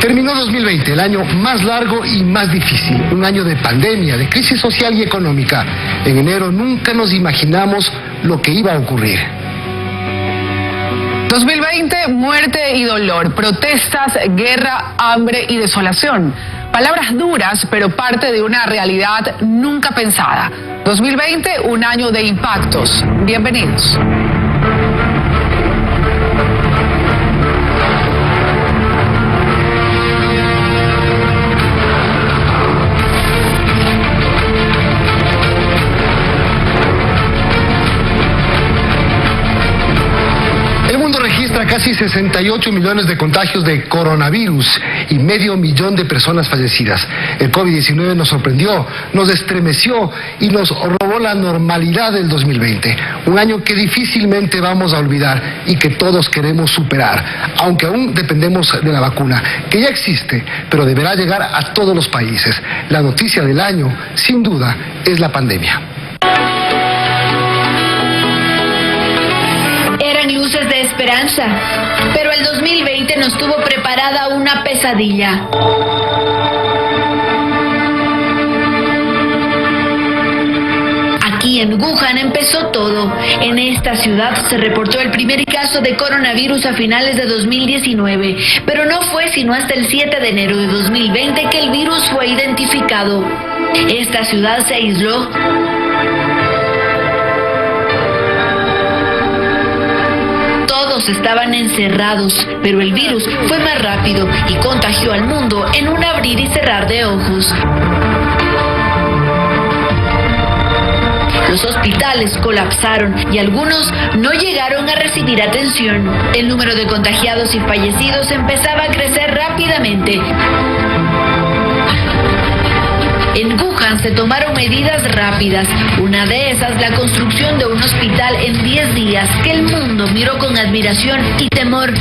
Terminó 2020, el año más largo y más difícil, un año de pandemia, de crisis social y económica. En enero nunca nos imaginamos lo que iba a ocurrir. 2020, muerte y dolor, protestas, guerra, hambre y desolación. Palabras duras, pero parte de una realidad nunca pensada. 2020, un año de impactos. Bienvenidos. Casi 68 millones de contagios de coronavirus y medio millón de personas fallecidas. El COVID-19 nos sorprendió, nos estremeció y nos robó la normalidad del 2020. Un año que difícilmente vamos a olvidar y que todos queremos superar, aunque aún dependemos de la vacuna, que ya existe, pero deberá llegar a todos los países. La noticia del año, sin duda, es la pandemia. Eran luces de esperanza, pero el 2020 nos tuvo preparada una pesadilla. Aquí en Wuhan empezó todo. En esta ciudad se reportó el primer caso de coronavirus a finales de 2019, pero no fue sino hasta el 7 de enero de 2020 que el virus fue identificado. Esta ciudad se aisló. Todos estaban encerrados, pero el virus fue más rápido y contagió al mundo en un abrir y cerrar de ojos. Los hospitales colapsaron y algunos no llegaron a recibir atención. El número de contagiados y fallecidos empezaba a crecer rápidamente. En Wuhan se tomaron medidas rápidas. Una de esas, la construcción de un hospital en 10 días, que el mundo miró con admiración y temor.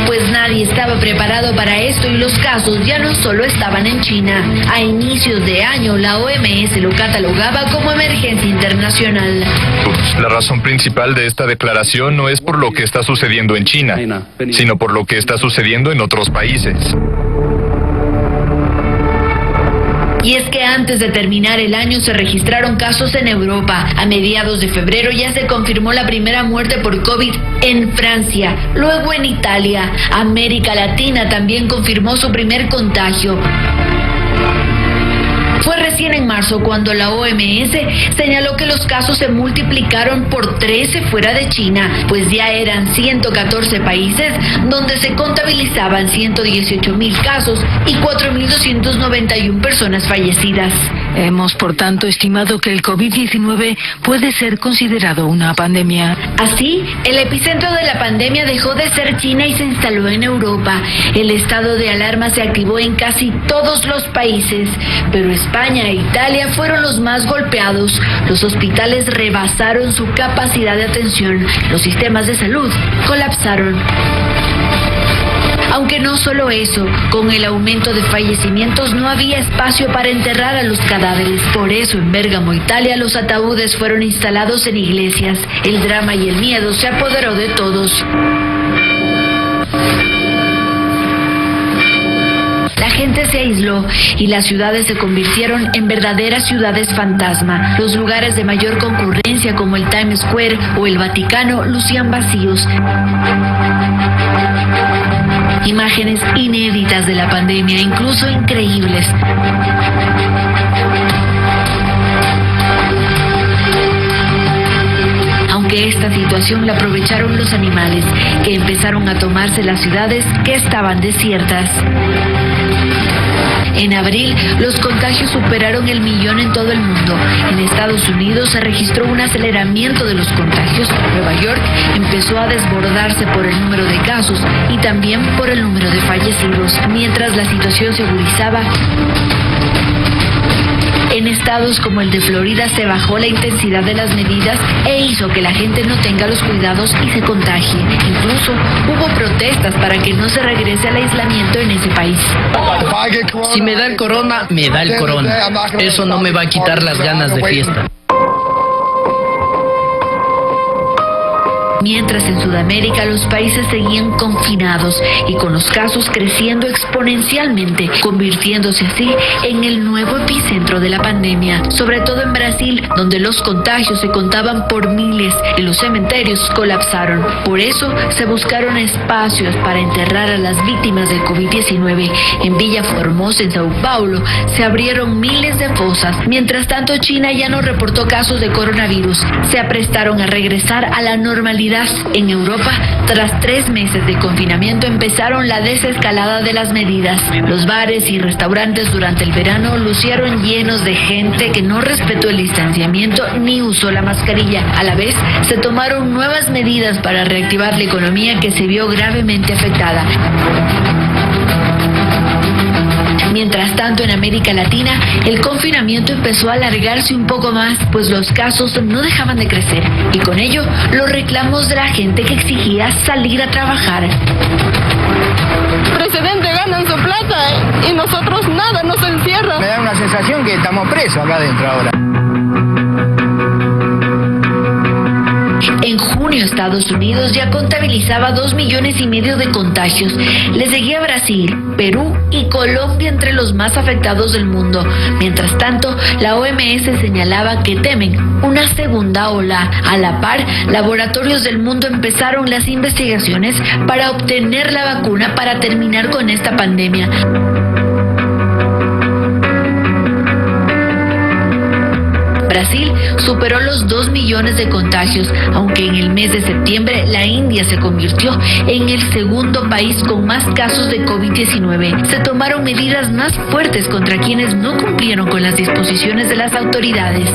Pues nadie estaba preparado para esto y los casos ya no solo estaban en China. A inicios de año, la OMS lo catalogaba como emergencia internacional. La razón principal de esta declaración no es por lo que está sucediendo en China, sino por lo que está sucediendo en otros países. Y es que antes de terminar el año se registraron casos en Europa. A mediados de febrero ya se confirmó la primera muerte por COVID en Francia, luego en Italia. América Latina también confirmó su primer contagio. Fue recién en marzo cuando la OMS señaló que los casos se multiplicaron por 13 fuera de China, pues ya eran 114 países donde se contabilizaban 118,000 casos y 4.291 personas fallecidas. Hemos, por tanto, estimado que el COVID-19 puede ser considerado una pandemia. Así, el epicentro de la pandemia dejó de ser China y se instaló en Europa. El estado de alarma se activó en casi todos los países, pero España e Italia fueron los más golpeados. Los hospitales rebasaron su capacidad de atención. Los sistemas de salud colapsaron. Aunque no solo eso, con el aumento de fallecimientos no había espacio para enterrar a los cadáveres. Por eso en Bérgamo, Italia, los ataúdes fueron instalados en iglesias. El drama y el miedo se apoderó de todos. La gente se aisló y las ciudades se convirtieron en verdaderas ciudades fantasma. Los lugares de mayor concurrencia como el Times Square o el Vaticano lucían vacíos. Imágenes inéditas de la pandemia, incluso increíbles. Aunque esta situación la aprovecharon los animales, que empezaron a tomarse las ciudades que estaban desiertas. En abril, los contagios superaron el 1.000.000 en todo el mundo. En Estados Unidos se registró un aceleramiento de los contagios. Nueva York empezó a desbordarse por el número de casos y también por el número de fallecidos. Mientras la situación se agudizaba, en estados como el de Florida se bajó la intensidad de las medidas e hizo que la gente no tenga los cuidados y se contagie. Incluso hubo protestas para que no se regrese al aislamiento en ese país. Si me da el corona, me da el corona. Eso no me va a quitar las ganas de fiesta. Mientras en Sudamérica los países seguían confinados y con los casos creciendo exponencialmente, convirtiéndose así en el nuevo epicentro de la pandemia, sobre todo en Brasil, donde los contagios se contaban por miles y los cementerios colapsaron. Por eso se buscaron espacios para enterrar a las víctimas del COVID-19. En Villa Formosa, en Sao Paulo, se abrieron miles de fosas. Mientras tanto, China ya no reportó casos de coronavirus. Se aprestaron a regresar a la normalidad. En Europa, tras 3 meses de confinamiento, empezaron la desescalada de las medidas. Los bares y restaurantes durante el verano lucieron llenos de gente que no respetó el distanciamiento ni usó la mascarilla. A la vez, se tomaron nuevas medidas para reactivar la economía que se vio gravemente afectada. Mientras tanto, en América Latina, el confinamiento empezó a alargarse un poco más, pues los casos no dejaban de crecer, y con ello, los reclamos de la gente que exigía salir a trabajar. El presidente ganan su plata y nosotros nada, nos encierran. Me da una sensación que estamos presos acá adentro ahora. En junio, Estados Unidos ya contabilizaba 2,5 millones de contagios. Le seguía Brasil, Perú y Colombia entre los más afectados del mundo. Mientras tanto, la OMS señalaba que temen una segunda ola. A la par, laboratorios del mundo empezaron las investigaciones para obtener la vacuna para terminar con esta pandemia. Brasil superó los 2 millones de contagios, aunque en el mes de septiembre la India se convirtió en el segundo país con más casos de COVID-19. Se tomaron medidas más fuertes contra quienes no cumplieron con las disposiciones de las autoridades.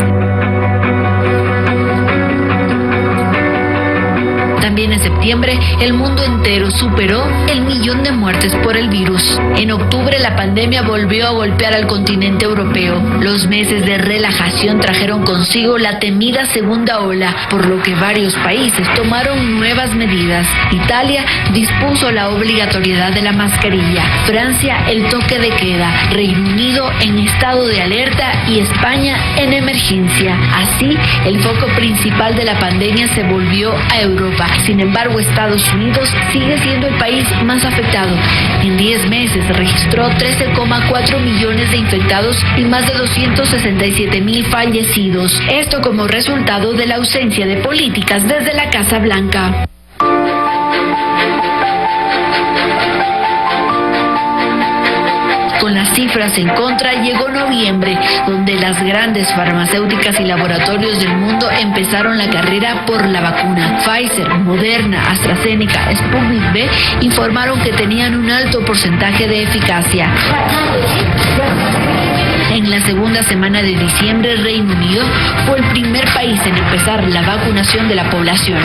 También en septiembre, el mundo entero superó el 1.000.000 de muertes por el virus. En octubre, la pandemia volvió a golpear al continente europeo. Los meses de relajación trajeron consigo la temida segunda ola, por lo que varios países tomaron nuevas medidas. Italia dispuso la obligatoriedad de la mascarilla, Francia el toque de queda, Reino Unido en estado de alerta y España en emergencia. Así, el foco principal de la pandemia se volvió a Europa. Sin embargo, Estados Unidos sigue siendo el país más afectado. En 10 meses registró 13,4 millones de infectados y más de 267,000 fallecidos. Esto como resultado de la ausencia de políticas desde la Casa Blanca. Con las cifras en contra llegó noviembre, donde las grandes farmacéuticas y laboratorios del mundo empezaron la carrera por la vacuna. Pfizer, Moderna, AstraZeneca, Sputnik V informaron que tenían un alto porcentaje de eficacia. En la segunda semana de diciembre, Reino Unido fue el primer país en empezar la vacunación de la población.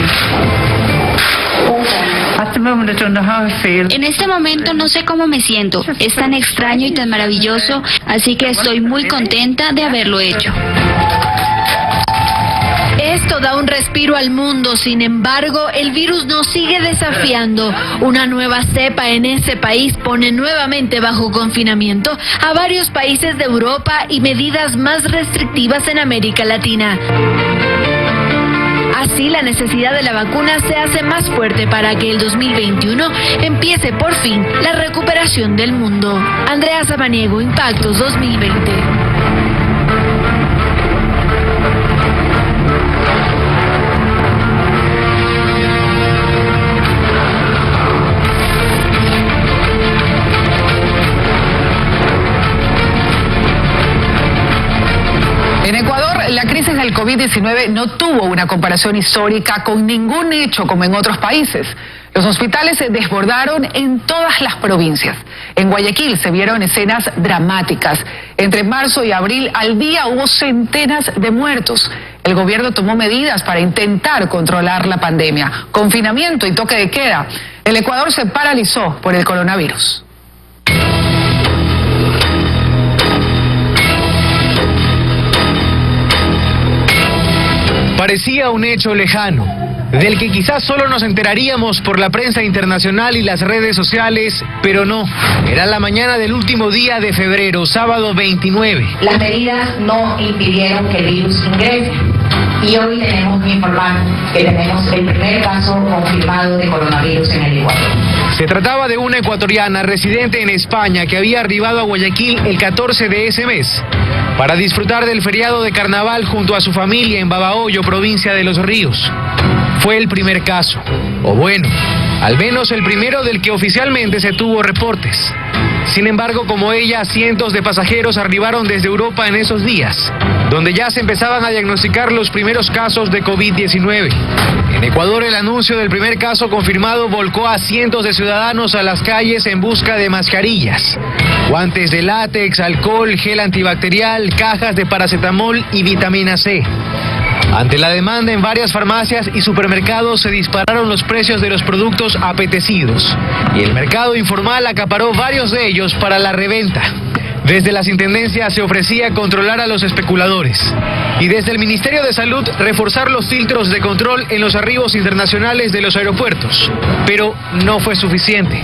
En este momento no sé cómo me siento. Es tan extraño y tan maravilloso, así que estoy muy contenta de haberlo hecho. Esto da un respiro al mundo, sin embargo, el virus nos sigue desafiando. Una nueva cepa en ese país pone nuevamente bajo confinamiento a varios países de Europa y medidas más restrictivas en América Latina. Así, la necesidad de la vacuna se hace más fuerte para que el 2021 empiece por fin la recuperación del mundo. Andrea Samaniego, Impactos 2020. En Ecuador, la crisis del COVID-19 no tuvo una comparación histórica con ningún hecho como en otros países. Los hospitales se desbordaron en todas las provincias. En Guayaquil se vieron escenas dramáticas. Entre marzo y abril al día hubo centenas de muertos. El gobierno tomó medidas para intentar controlar la pandemia. Confinamiento y toque de queda. El Ecuador se paralizó por el coronavirus. Parecía un hecho lejano, del que quizás solo nos enteraríamos por la prensa internacional y las redes sociales, pero no. Era la mañana del último día de febrero, sábado 29. Las medidas no impidieron que el virus ingrese. y hoy tenemos que informar que tenemos el primer caso confirmado de coronavirus en el Ecuador. Se trataba de una ecuatoriana residente en España que había arribado a Guayaquil el 14 de ese mes para disfrutar del feriado de carnaval junto a su familia en Babahoyo, provincia de Los Ríos. Fue el primer caso, o bueno, al menos el primero del que oficialmente se tuvo reportes. Sin embargo, como ella, cientos de pasajeros arribaron desde Europa en esos días, donde ya se empezaban a diagnosticar los primeros casos de COVID-19. En Ecuador, el anuncio del primer caso confirmado volcó a cientos de ciudadanos a las calles en busca de mascarillas, guantes de látex, alcohol, gel antibacterial, cajas de paracetamol y vitamina C. Ante la demanda en varias farmacias y supermercados se dispararon los precios de los productos apetecidos y el mercado informal acaparó varios de ellos para la reventa. Desde las intendencias se ofrecía controlar a los especuladores y desde el Ministerio de Salud reforzar los filtros de control en los arribos internacionales de los aeropuertos, pero no fue suficiente.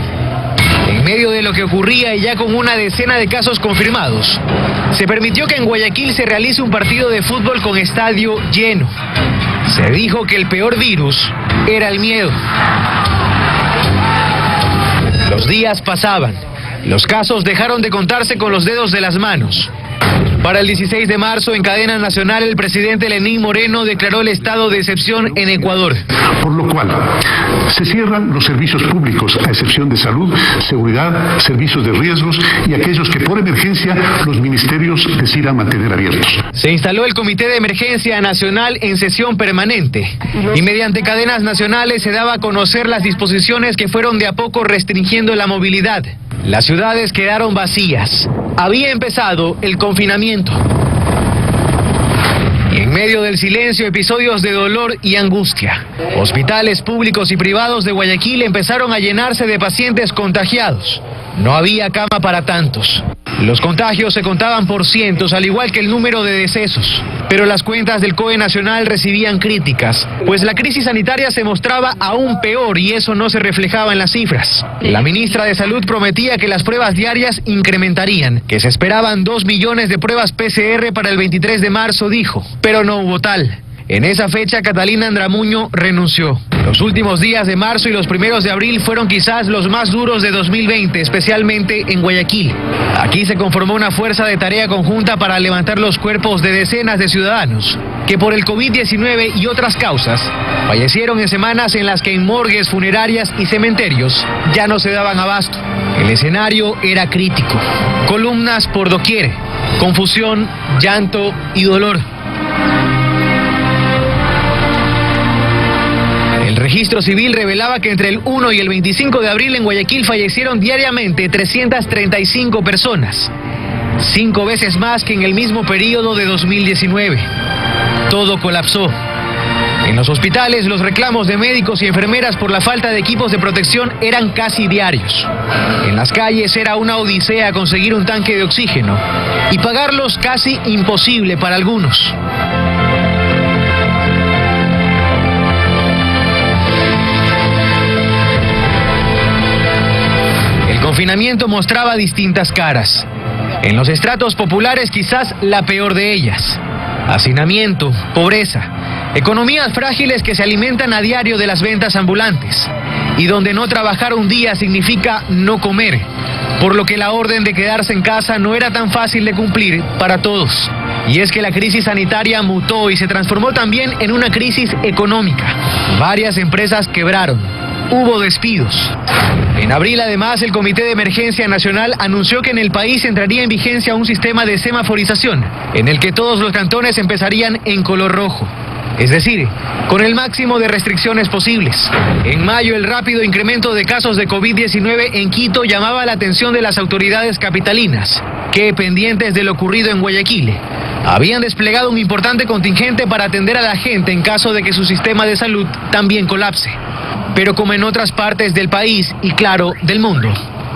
En medio de lo que ocurría y ya con una decena de casos confirmados, se permitió que en Guayaquil se realice un partido de fútbol con estadio lleno. Se dijo que el peor virus era el miedo. Los días pasaban. Los casos dejaron de contarse con los dedos de las manos. Para el 16 de marzo, en cadena nacional, el presidente Lenín Moreno declaró el estado de excepción en Ecuador. Por lo cual, se cierran los servicios públicos, a excepción de salud, seguridad, servicios de riesgos y aquellos que por emergencia los ministerios decidan mantener abiertos. Se instaló el Comité de Emergencia Nacional en sesión permanente y mediante cadenas nacionales se daba a conocer las disposiciones que fueron de a poco restringiendo la movilidad. Las ciudades quedaron vacías. Había empezado el confinamiento. Y en medio del silencio, episodios de dolor y angustia. Hospitales públicos y privados de Guayaquil empezaron a llenarse de pacientes contagiados. No había cama para tantos. Los contagios se contaban por cientos, al igual que el número de decesos. Pero las cuentas del COE Nacional recibían críticas, pues la crisis sanitaria se mostraba aún peor y eso no se reflejaba en las cifras. La ministra de Salud prometía que las pruebas diarias incrementarían, que se esperaban 2 millones de pruebas PCR para el 23 de marzo, dijo, pero no hubo tal. En esa fecha, Catalina Andramuño renunció. Los últimos días de marzo y los primeros de abril fueron quizás los más duros de 2020, especialmente en Guayaquil. Aquí se conformó una fuerza de tarea conjunta para levantar los cuerpos de decenas de ciudadanos que por el COVID-19 y otras causas fallecieron en semanas en las que en morgues, funerarias y cementerios ya no se daban abasto. El escenario era crítico. Columnas por doquier, confusión, llanto y dolor. El registro civil revelaba que entre el 1 y el 25 de abril en Guayaquil fallecieron diariamente 335 personas, 5 veces más que en el mismo periodo de 2019. Todo colapsó. En los hospitales, los reclamos de médicos y enfermeras por la falta de equipos de protección eran casi diarios. En las calles era una odisea conseguir un tanque de oxígeno y pagarlos casi imposible para algunos. El confinamiento mostraba distintas caras. En los estratos populares quizás la peor de ellas. Hacinamiento, pobreza, economías frágiles que se alimentan a diario de las ventas ambulantes y donde no trabajar un día significa no comer, por lo que la orden de quedarse en casa no era tan fácil de cumplir para todos. Y es que la crisis sanitaria mutó y se transformó también en una crisis económica. Varias empresas quebraron. Hubo despidos. En abril, además, el Comité de Emergencia Nacional anunció que en el país entraría en vigencia un sistema de semaforización, en el que todos los cantones empezarían en color rojo. Es decir, con el máximo de restricciones posibles. En mayo, el rápido incremento de casos de COVID-19 en Quito llamaba la atención de las autoridades capitalinas, que, pendientes de lo ocurrido en Guayaquil, habían desplegado un importante contingente para atender a la gente en caso de que su sistema de salud también colapse. Pero como en otras partes del país y, claro, del mundo,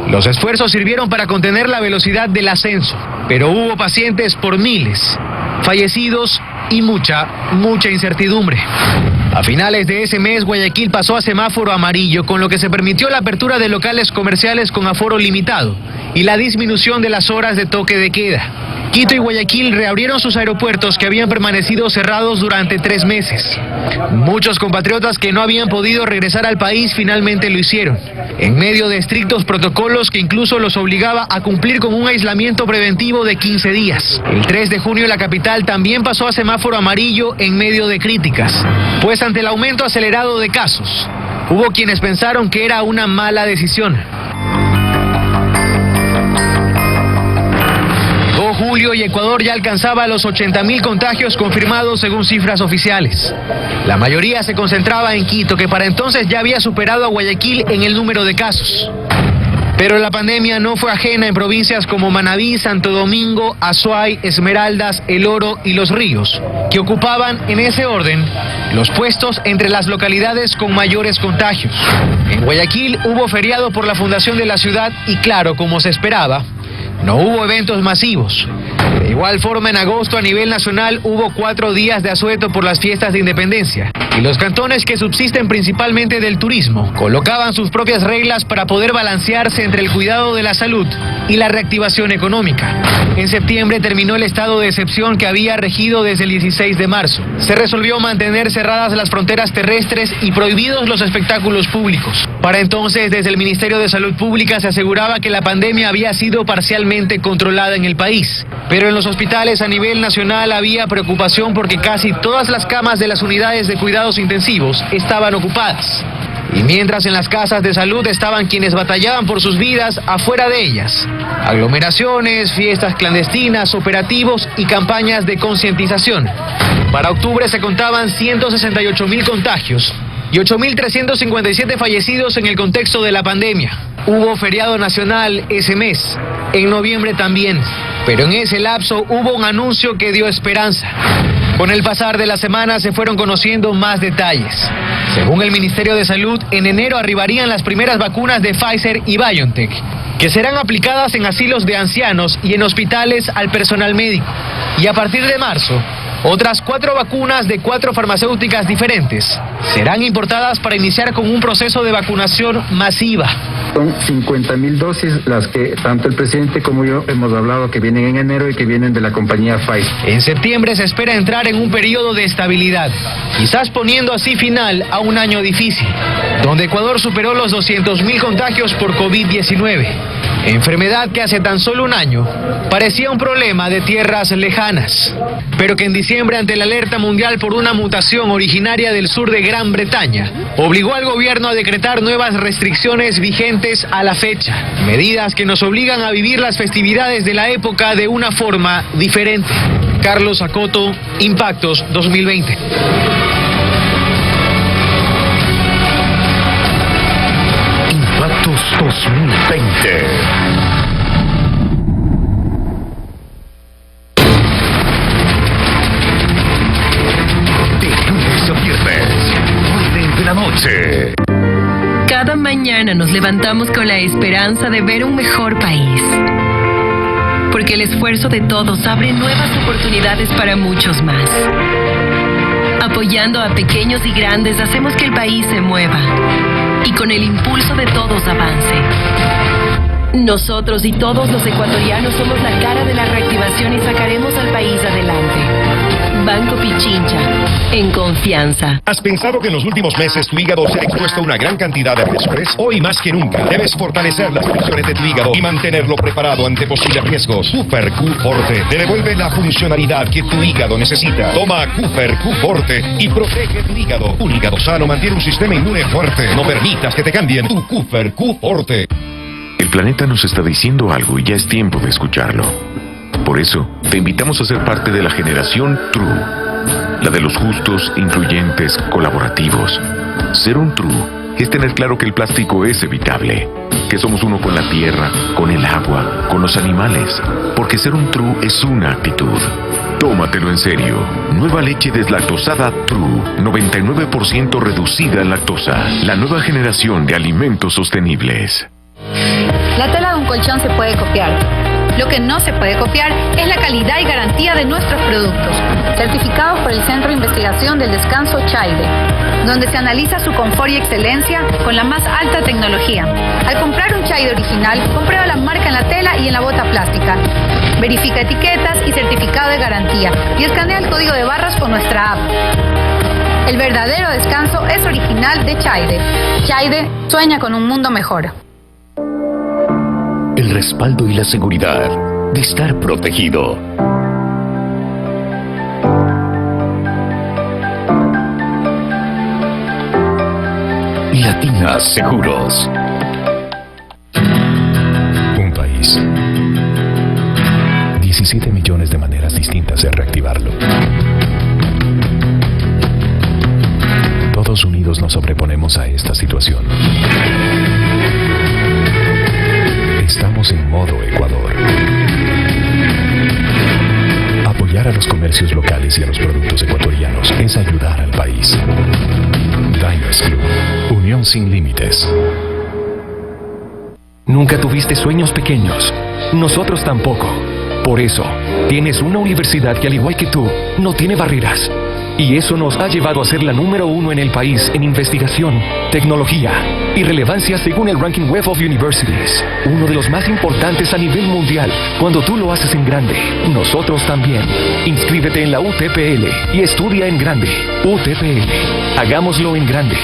los esfuerzos sirvieron para contener la velocidad del ascenso, pero hubo pacientes por miles, fallecidos y mucha incertidumbre. A finales de ese mes, Guayaquil pasó a semáforo amarillo, con lo que se permitió la apertura de locales comerciales con aforo limitado y la disminución de las horas de toque de queda. Quito y Guayaquil reabrieron sus aeropuertos que habían permanecido cerrados durante 3 meses. Muchos compatriotas que no habían podido regresar al país finalmente lo hicieron, en medio de estrictos protocolos que incluso los obligaba a cumplir con un aislamiento preventivo de 15 días. El 3 de junio la capital también pasó a semáforo amarillo en medio de críticas, pues ante el aumento acelerado de casos, hubo quienes pensaron que era una mala decisión. Julio y Ecuador ya alcanzaba los 80.000 contagios confirmados según cifras oficiales. La mayoría se concentraba en Quito, que para entonces ya había superado a Guayaquil en el número de casos. Pero la pandemia no fue ajena en provincias como Manabí, Santo Domingo, Azuay, Esmeraldas, El Oro y Los Ríos, que ocupaban en ese orden los puestos entre las localidades con mayores contagios. En Guayaquil hubo feriado por la fundación de la ciudad y claro, como se esperaba, no hubo eventos masivos. De igual forma, en agosto a nivel nacional hubo 4 días de asueto por las fiestas de independencia. Y los cantones que subsisten principalmente del turismo colocaban sus propias reglas para poder balancearse entre el cuidado de la salud y la reactivación económica. En septiembre terminó el estado de excepción que había regido desde el 16 de marzo. Se resolvió mantener cerradas las fronteras terrestres y prohibidos los espectáculos públicos. Para entonces, desde el Ministerio de Salud Pública se aseguraba que la pandemia había sido parcialmente controlada en el país. Pero en los hospitales a nivel nacional había preocupación porque casi todas las camas de las unidades de cuidados intensivos estaban ocupadas. Y mientras en las casas de salud estaban quienes batallaban por sus vidas afuera de ellas. Aglomeraciones, fiestas clandestinas, operativos y campañas de concientización. Para octubre se contaban 168.000 contagios y 8.357 fallecidos en el contexto de la pandemia. Hubo feriado nacional ese mes, en noviembre también, pero en ese lapso hubo un anuncio que dio esperanza. Con el pasar de la semana se fueron conociendo más detalles. Según el Ministerio de Salud, en enero arribarían las primeras vacunas de Pfizer y BioNTech, que serán aplicadas en asilos de ancianos y en hospitales al personal médico. Y a partir de marzo, otras 4 vacunas de 4 farmacéuticas diferentes serán importadas para iniciar con un proceso de vacunación masiva. Son 50.000 dosis las que tanto el presidente como yo hemos hablado que vienen en enero y que vienen de la compañía Pfizer. En septiembre se espera entrar en un periodo de estabilidad, quizás poniendo así final a un año difícil, donde Ecuador superó los 200.000 contagios por COVID-19, enfermedad que hace tan solo un año parecía un problema de tierras lejanas, pero que en diciembre, ante la alerta mundial por una mutación originaria del sur de Gran Bretaña, obligó al gobierno a decretar nuevas restricciones vigentes a la fecha, medidas que nos obligan a vivir las festividades de la época de una forma diferente. Carlos Acoto, Impactos 2020. Impactos 2020. De la noche. Cada mañana nos levantamos con la esperanza de ver un mejor país. Porque el esfuerzo de todos abre nuevas oportunidades para muchos más. Apoyando a pequeños y grandes hacemos que el país se mueva y con el impulso de todos avance. Nosotros y todos los ecuatorianos somos la cara de la reactivación y sacaremos al país adelante. Banco Pichincha, en confianza. ¿Has pensado que en los últimos meses tu hígado se ha expuesto a una gran cantidad de riesgos? Hoy más que nunca debes fortalecer las funciones de tu hígado y mantenerlo preparado ante posibles riesgos. Cooper Q Forte te devuelve la funcionalidad que tu hígado necesita. Toma Cooper Q Forte y protege tu hígado. Un hígado sano mantiene un sistema inmune fuerte. No permitas que te cambien tu Cooper Q Forte. El planeta nos está diciendo algo y ya es tiempo de escucharlo. Por eso, te invitamos a ser parte de la generación True, la de los justos, incluyentes, colaborativos. Ser un True es tener claro que el plástico es evitable, que somos uno con la tierra, con el agua, con los animales, porque ser un True es una actitud. Tómatelo en serio. Nueva leche deslactosada True, 99% reducida en lactosa. La nueva generación de alimentos sostenibles. La tela de un colchón se puede copiar. Lo que no se puede copiar es la calidad y garantía de nuestros productos. certificados por el Centro de Investigación del Descanso CHAIDE, donde se analiza su confort y excelencia con la más alta tecnología. Al comprar un CHAIDE original, comprueba la marca en la tela y en la bota plástica. Verifica etiquetas y certificado de garantía y escanea el código de barras con nuestra app. El verdadero descanso es original de CHAIDE. CHAIDE sueña con un mundo mejor. El respaldo y la seguridad de estar protegido. Latinas Seguros. Un país. 17 millones de maneras distintas de reactivarlo. Todos unidos nos sobreponemos a esta situación. Estamos en modo Ecuador. Apoyar a los comercios locales y a los productos ecuatorianos es ayudar al país. Diners Club, unión sin límites. Nunca tuviste sueños pequeños. Nosotros tampoco. Por eso, tienes una universidad que, al igual que tú, no tiene barreras. Y eso nos ha llevado a ser la número 1 en el país en investigación, tecnología y relevancia según el ranking Web of Universities. Uno de los más importantes a nivel mundial. Cuando tú lo haces en grande, nosotros también. Inscríbete en la UTPL y estudia en grande. UTPL. Hagámoslo en grande.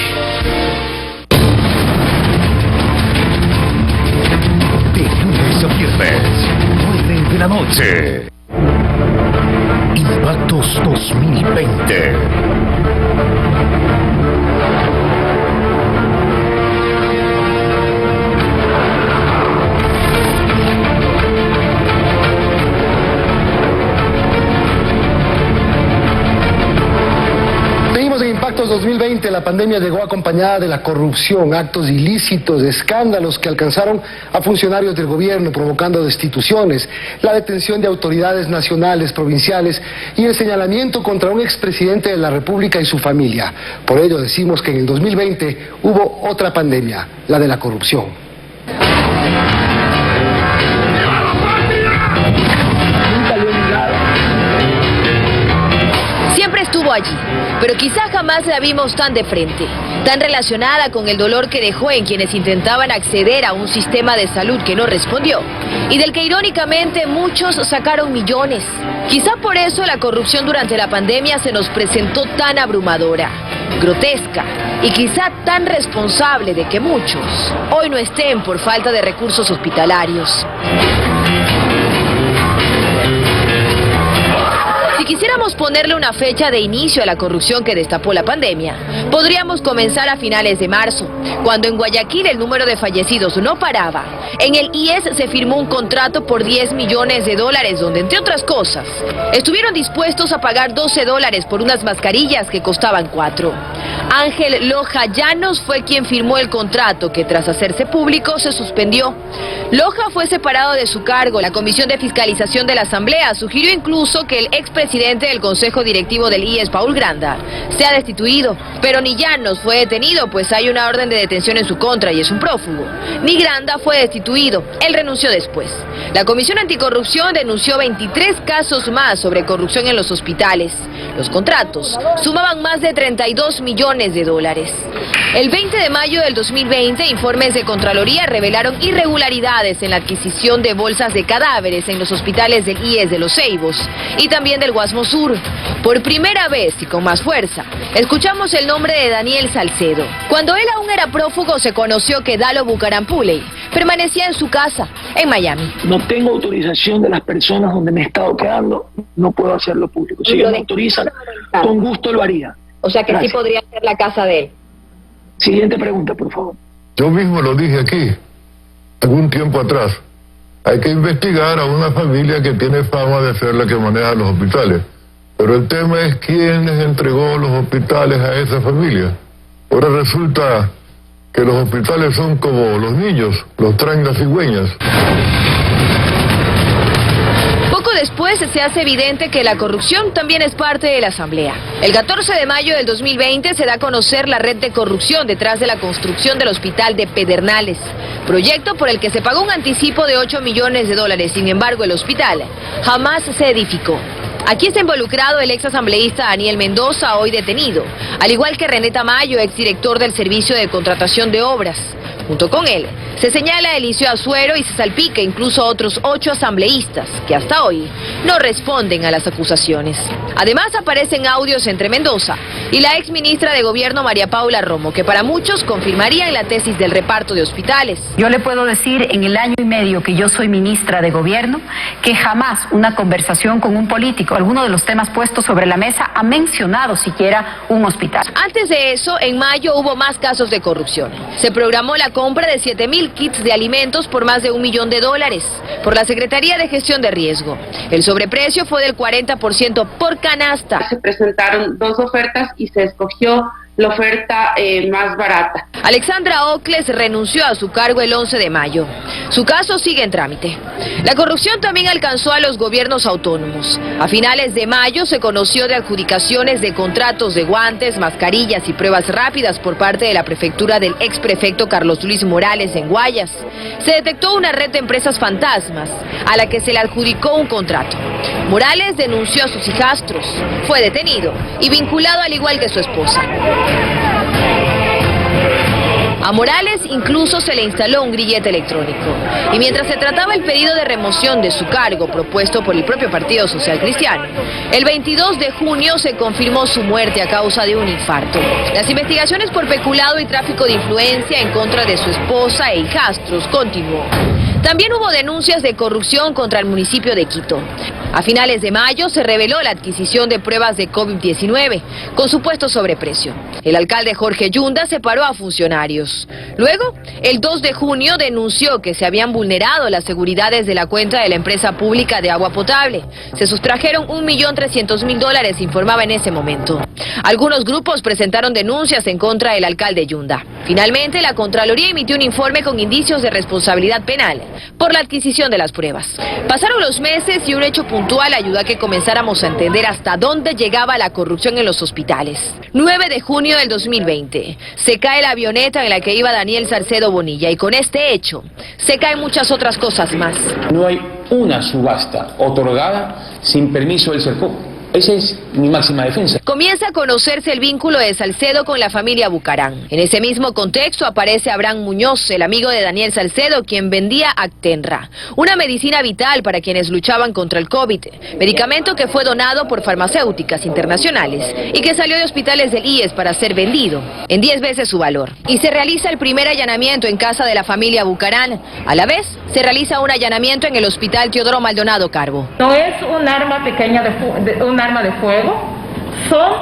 De lunes a viernes, 9 de la noche. Impactos 2020. Seguimos en Impactos 2020. La pandemia llegó acompañada de la corrupción, actos ilícitos, escándalos que alcanzaron a funcionarios del gobierno, provocando destituciones, la detención de autoridades nacionales, provinciales y el señalamiento contra un expresidente de la República y su familia. Por ello decimos que en el 2020 hubo otra pandemia, la de la corrupción. Siempre estuvo allí, pero quizá jamás la vimos tan de frente, tan relacionada con el dolor que dejó en quienes intentaban acceder a un sistema de salud que no respondió y del que irónicamente muchos sacaron millones. Quizá por eso la corrupción durante la pandemia se nos presentó tan abrumadora, grotesca y quizá tan responsable de que muchos hoy no estén por falta de recursos hospitalarios. Si quisiéramos ponerle una fecha de inicio a la corrupción que destapó la pandemia, podríamos comenzar a finales de marzo, cuando en Guayaquil el número de fallecidos no paraba. En el IES se firmó un contrato por $10 millones, donde, entre otras cosas, estuvieron dispuestos a pagar $12 por unas mascarillas que costaban $4. Ángel Loja Llanos fue quien firmó el contrato, que tras hacerse público se suspendió. Loja fue separado de su cargo. La Comisión de Fiscalización de la Asamblea sugirió incluso que el expresidente del Consejo Directivo del IES, Paul Granda, sea destituido. Pero ni Llanos fue detenido, pues hay una orden de detención en su contra y es un prófugo. Ni Granda fue destituido. Él renunció después. La Comisión Anticorrupción denunció 23 casos más sobre corrupción en los hospitales. Los contratos sumaban más de $32 millones. El 20 de mayo del 2020, informes de Contraloría revelaron irregularidades en la adquisición de bolsas de cadáveres en los hospitales del IES de Los Ceibos y también del Guasmo Sur. Por primera vez y con más fuerza, escuchamos el nombre de Daniel Salcedo. Cuando él aún era prófugo, se conoció que Dalo Bucarampuley permanecía en su casa, en Miami. No tengo autorización de las personas donde me he estado quedando, no puedo hacerlo público. Si ellos me autorizan, con gusto lo haría. O sea que Gracias. Sí podría ser la casa de él. Siguiente pregunta, por favor. Yo mismo lo dije aquí, algún tiempo atrás. Hay que investigar a una familia que tiene fama de ser la que maneja los hospitales. Pero el tema es quién les entregó los hospitales a esa familia. Ahora resulta que los hospitales son como los niños, los traen las cigüeñas. Poco después se hace evidente que la corrupción también es parte de la Asamblea. El 14 de mayo del 2020 se da a conocer la red de corrupción detrás de la construcción del hospital de Pedernales, proyecto por el que se pagó un anticipo de $8 millones. Sin embargo, el hospital jamás se edificó. Aquí está involucrado el ex asambleísta Daniel Mendoza, hoy detenido, al igual que René Tamayo, exdirector del Servicio de Contratación de Obras. Junto con él, se señala a Eliseo Azuero y se salpica incluso a otros 8 asambleístas que hasta hoy no responden a las acusaciones. Además aparecen audios entre Mendoza y la ex ministra de Gobierno María Paula Romo, que para muchos confirmarían la tesis del reparto de hospitales. Yo le puedo decir en el año y medio que yo soy ministra de Gobierno que jamás una conversación con un político, alguno de los temas puestos sobre la mesa, ha mencionado siquiera un hospital. Antes de eso, en mayo hubo más casos de corrupción. Se programó la compra de 7,000 kits de alimentos por más de $1 millón por la Secretaría de Gestión de Riesgo. El sobreprecio fue del 40% por canasta. Se presentaron 2 ofertas y se escogió la oferta más barata. Alexandra Ocles renunció a su cargo el 11 de mayo. Su caso sigue en trámite. La corrupción también alcanzó a los gobiernos autónomos. A finales de mayo se conoció de adjudicaciones de contratos de guantes, mascarillas y pruebas rápidas por parte de la prefectura del exprefecto Carlos Luis Morales en Guayas. Se detectó una red de empresas fantasmas a la que se le adjudicó un contrato. Morales denunció a sus hijastros, fue detenido y vinculado al igual que su esposa. A Morales incluso se le instaló un grillete electrónico. Y mientras se trataba el pedido de remoción de su cargo propuesto por el propio Partido Social Cristiano, el 22 de junio se confirmó su muerte a causa de un infarto. Las investigaciones por peculado y tráfico de influencia en contra de su esposa e hijastros continuó. También hubo denuncias de corrupción contra el municipio de Quito. A finales de mayo se reveló la adquisición de pruebas de COVID-19 con supuesto sobreprecio. El alcalde Jorge Yunda separó a funcionarios. Luego, el 2 de junio denunció que se habían vulnerado las seguridades de la cuenta de la empresa pública de agua potable. Se sustrajeron $1.300.000, informaba en ese momento. Algunos grupos presentaron denuncias en contra del alcalde Yunda. Finalmente, la Contraloría emitió un informe con indicios de responsabilidad penal por la adquisición de las pruebas. Pasaron los meses y un hecho puntual ayudó a que comenzáramos a entender hasta dónde llegaba la corrupción en los hospitales. 9 de junio del 2020, se cae la avioneta en la que iba Daniel Salcedo Bonilla y con este hecho se caen muchas otras cosas más. No hay una subasta otorgada sin permiso del CERCOP. Esa es mi máxima defensa. Comienza a conocerse el vínculo de Salcedo con la familia Bucarán. En ese mismo contexto aparece Abraham Muñoz, el amigo de Daniel Salcedo, quien vendía Actenra, una medicina vital para quienes luchaban contra el COVID, medicamento que fue donado por farmacéuticas internacionales y que salió de hospitales del IES para ser vendido en 10 veces su valor. Y se realiza el primer allanamiento en casa de la familia Bucarán. A la vez, se realiza un allanamiento en el Hospital Teodoro Maldonado Carbo. No es un arma pequeña un arma de fuego, son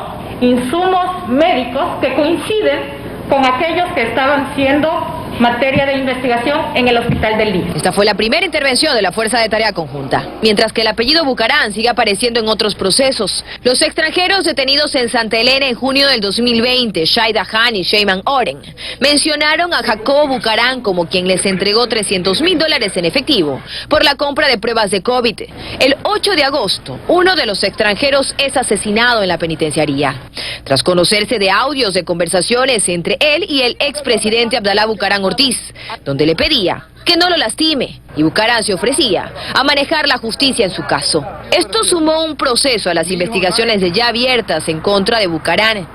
insumos médicos que coinciden con aquellos que estaban siendo materia de investigación en el hospital del IES. Esta fue la primera intervención de la Fuerza de Tarea Conjunta. Mientras que el apellido Bucarán sigue apareciendo en otros procesos. Los extranjeros detenidos en Santa Elena en junio del 2020, Shaida Han y Sheyman Oren, mencionaron a Jacobo Bucarán como quien les entregó $300.000 en efectivo por la compra de pruebas de COVID. El 8 de agosto, uno de los extranjeros es asesinado en la penitenciaría. Tras conocerse de audios de conversaciones entre él y el expresidente Abdalá Bucarán Ortiz, donde le pedía que no lo lastime, y Bucarán se ofrecía a manejar la justicia en su caso. Esto sumó un proceso a las investigaciones de ya abiertas en contra de Bucarán,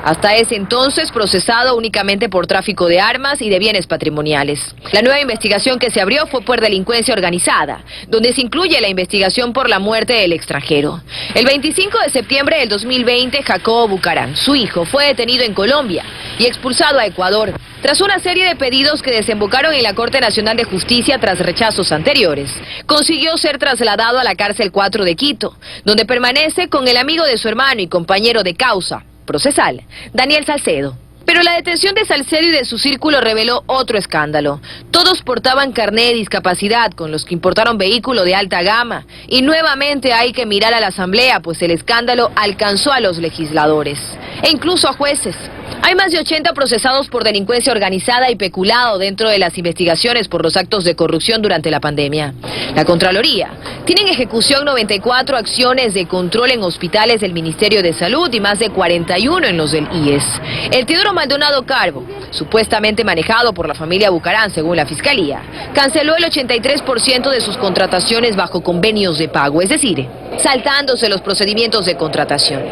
hasta ese entonces procesado únicamente por tráfico de armas y de bienes patrimoniales. La nueva investigación que se abrió fue por delincuencia organizada, donde se incluye la investigación por la muerte del extranjero. El 25 de septiembre del 2020, Jacobo Bucarán, su hijo, fue detenido en Colombia y expulsado a Ecuador, tras una serie de pedidos que desembocaron en la Corte Nacional de Justicia tras rechazos anteriores. Consiguió ser trasladado a la cárcel 4 de Quito, donde permanece con el amigo de su hermano y compañero de causa procesal, Daniel Salcedo. Pero la detención de Salcedo y de su círculo reveló otro escándalo. Todos portaban carné de discapacidad, con los que importaron vehículo de alta gama. Y nuevamente hay que mirar a la Asamblea, pues el escándalo alcanzó a los legisladores e incluso a jueces. Hay más de 80 procesados por delincuencia organizada y peculado dentro de las investigaciones por los actos de corrupción durante la pandemia. La Contraloría tiene en ejecución 94 acciones de control en hospitales del Ministerio de Salud y más de 41 en los del IES. El Teodoro Maldonado Carbo, supuestamente manejado por la familia Bucaram según la Fiscalía, canceló el 83% de sus contrataciones bajo convenios de pago, es decir, saltándose los procedimientos de contratación.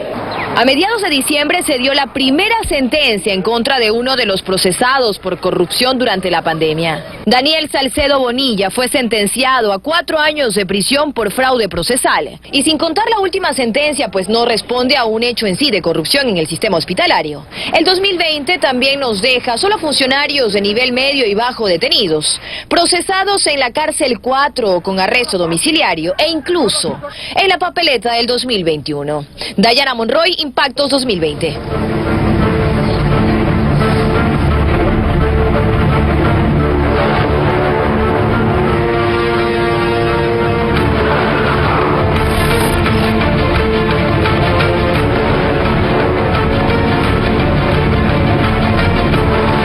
A mediados de diciembre se dio la primera sentencia en contra de uno de los procesados por corrupción durante la pandemia. Daniel Salcedo Bonilla fue sentenciado a 4 años de prisión por fraude procesal. Y sin contar la última sentencia, pues no responde a un hecho en sí de corrupción en el sistema hospitalario. El 2020 también nos deja solo funcionarios de nivel medio y bajo detenidos, procesados en la cárcel 4 con arresto domiciliario e incluso en la papeleta del 2021. Dayana Monroy, Impactos 2020.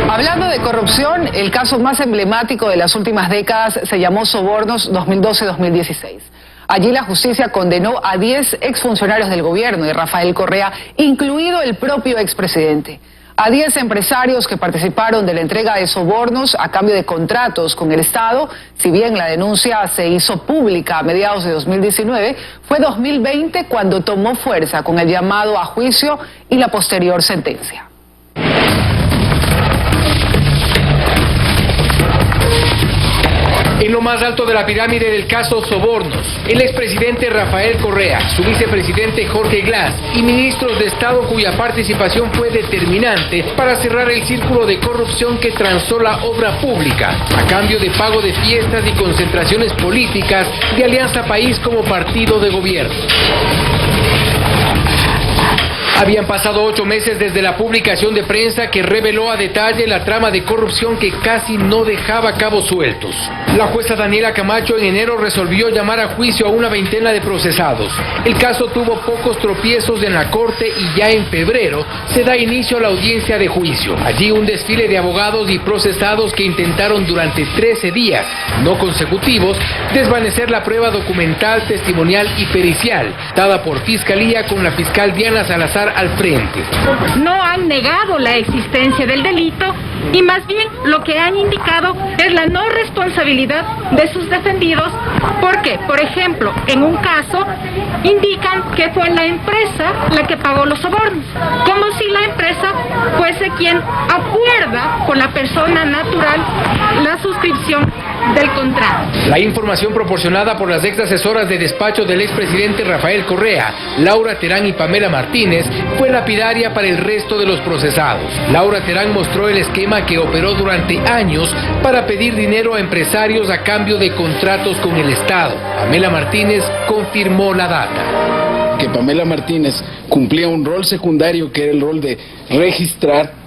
Hablando de corrupción, el caso más emblemático de las últimas décadas se llamó Sobornos 2012-2016. Allí la justicia condenó a 10 exfuncionarios del gobierno de Rafael Correa, incluido el propio expresidente. A 10 empresarios que participaron de la entrega de sobornos a cambio de contratos con el Estado. Si bien la denuncia se hizo pública a mediados de 2019, fue 2020 cuando tomó fuerza con el llamado a juicio y la posterior sentencia. En lo más alto de la pirámide del caso Sobornos, el expresidente Rafael Correa, su vicepresidente Jorge Glass y ministros de Estado cuya participación fue determinante para cerrar el círculo de corrupción que transó la obra pública, a cambio de pago de fiestas y concentraciones políticas de Alianza País como partido de gobierno. Habían pasado 8 meses desde la publicación de prensa que reveló a detalle la trama de corrupción que casi no dejaba cabos sueltos. La jueza Daniela Camacho en enero resolvió llamar a juicio a una veintena de procesados. El caso tuvo pocos tropiezos en la corte y ya en febrero se da inicio a la audiencia de juicio. Allí un desfile de abogados y procesados que intentaron durante 13 días, no consecutivos, desvanecer la prueba documental, testimonial y pericial, dada por Fiscalía con la fiscal Diana Salazar al frente. No han negado la existencia del delito y más bien lo que han indicado es la no responsabilidad de sus defendidos, porque, por ejemplo, en un caso indican que fue la empresa la que pagó los sobornos, como si la empresa fuese quien acuerda con la persona natural la suscripción del contrato. La información proporcionada por las ex asesoras de despacho del expresidente Rafael Correa, Laura Terán y Pamela Martínez, fue lapidaria para el resto de los procesados. Laura Terán mostró el esquema que operó durante años para pedir dinero a empresarios a cambio de contratos con el Estado. Pamela Martínez confirmó la data. Que Pamela Martínez cumplía un rol secundario que era el rol de registrar,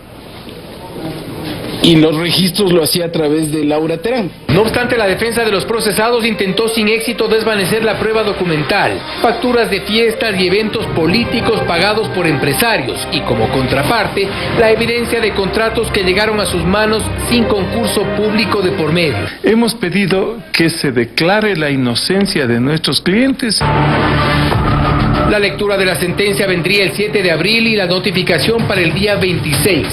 y los registros lo hacía a través de Laura Terán. No obstante, la defensa de los procesados intentó sin éxito desvanecer la prueba documental, facturas de fiestas y eventos políticos pagados por empresarios y, como contraparte, la evidencia de contratos que llegaron a sus manos sin concurso público de por medio. Hemos pedido que se declare la inocencia de nuestros clientes. La lectura de la sentencia vendría el 7 de abril y la notificación para el día 26.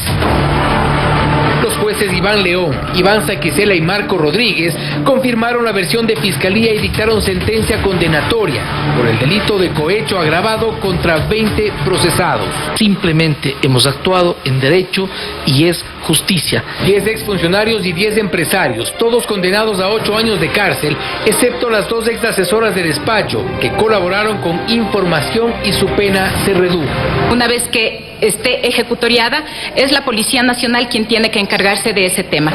Los jueces Iván León, Iván Saquicela y Marco Rodríguez confirmaron la versión de Fiscalía y dictaron sentencia condenatoria por el delito de cohecho agravado contra 20 procesados. Simplemente hemos actuado en derecho y es justicia. 10 exfuncionarios y 10 empresarios, todos condenados a 8 años de cárcel, excepto las 2 ex asesoras de despacho que colaboraron con información y su pena se redujo. Una vez que esté ejecutoriada, es la Policía Nacional quien tiene que encargarse de ese tema.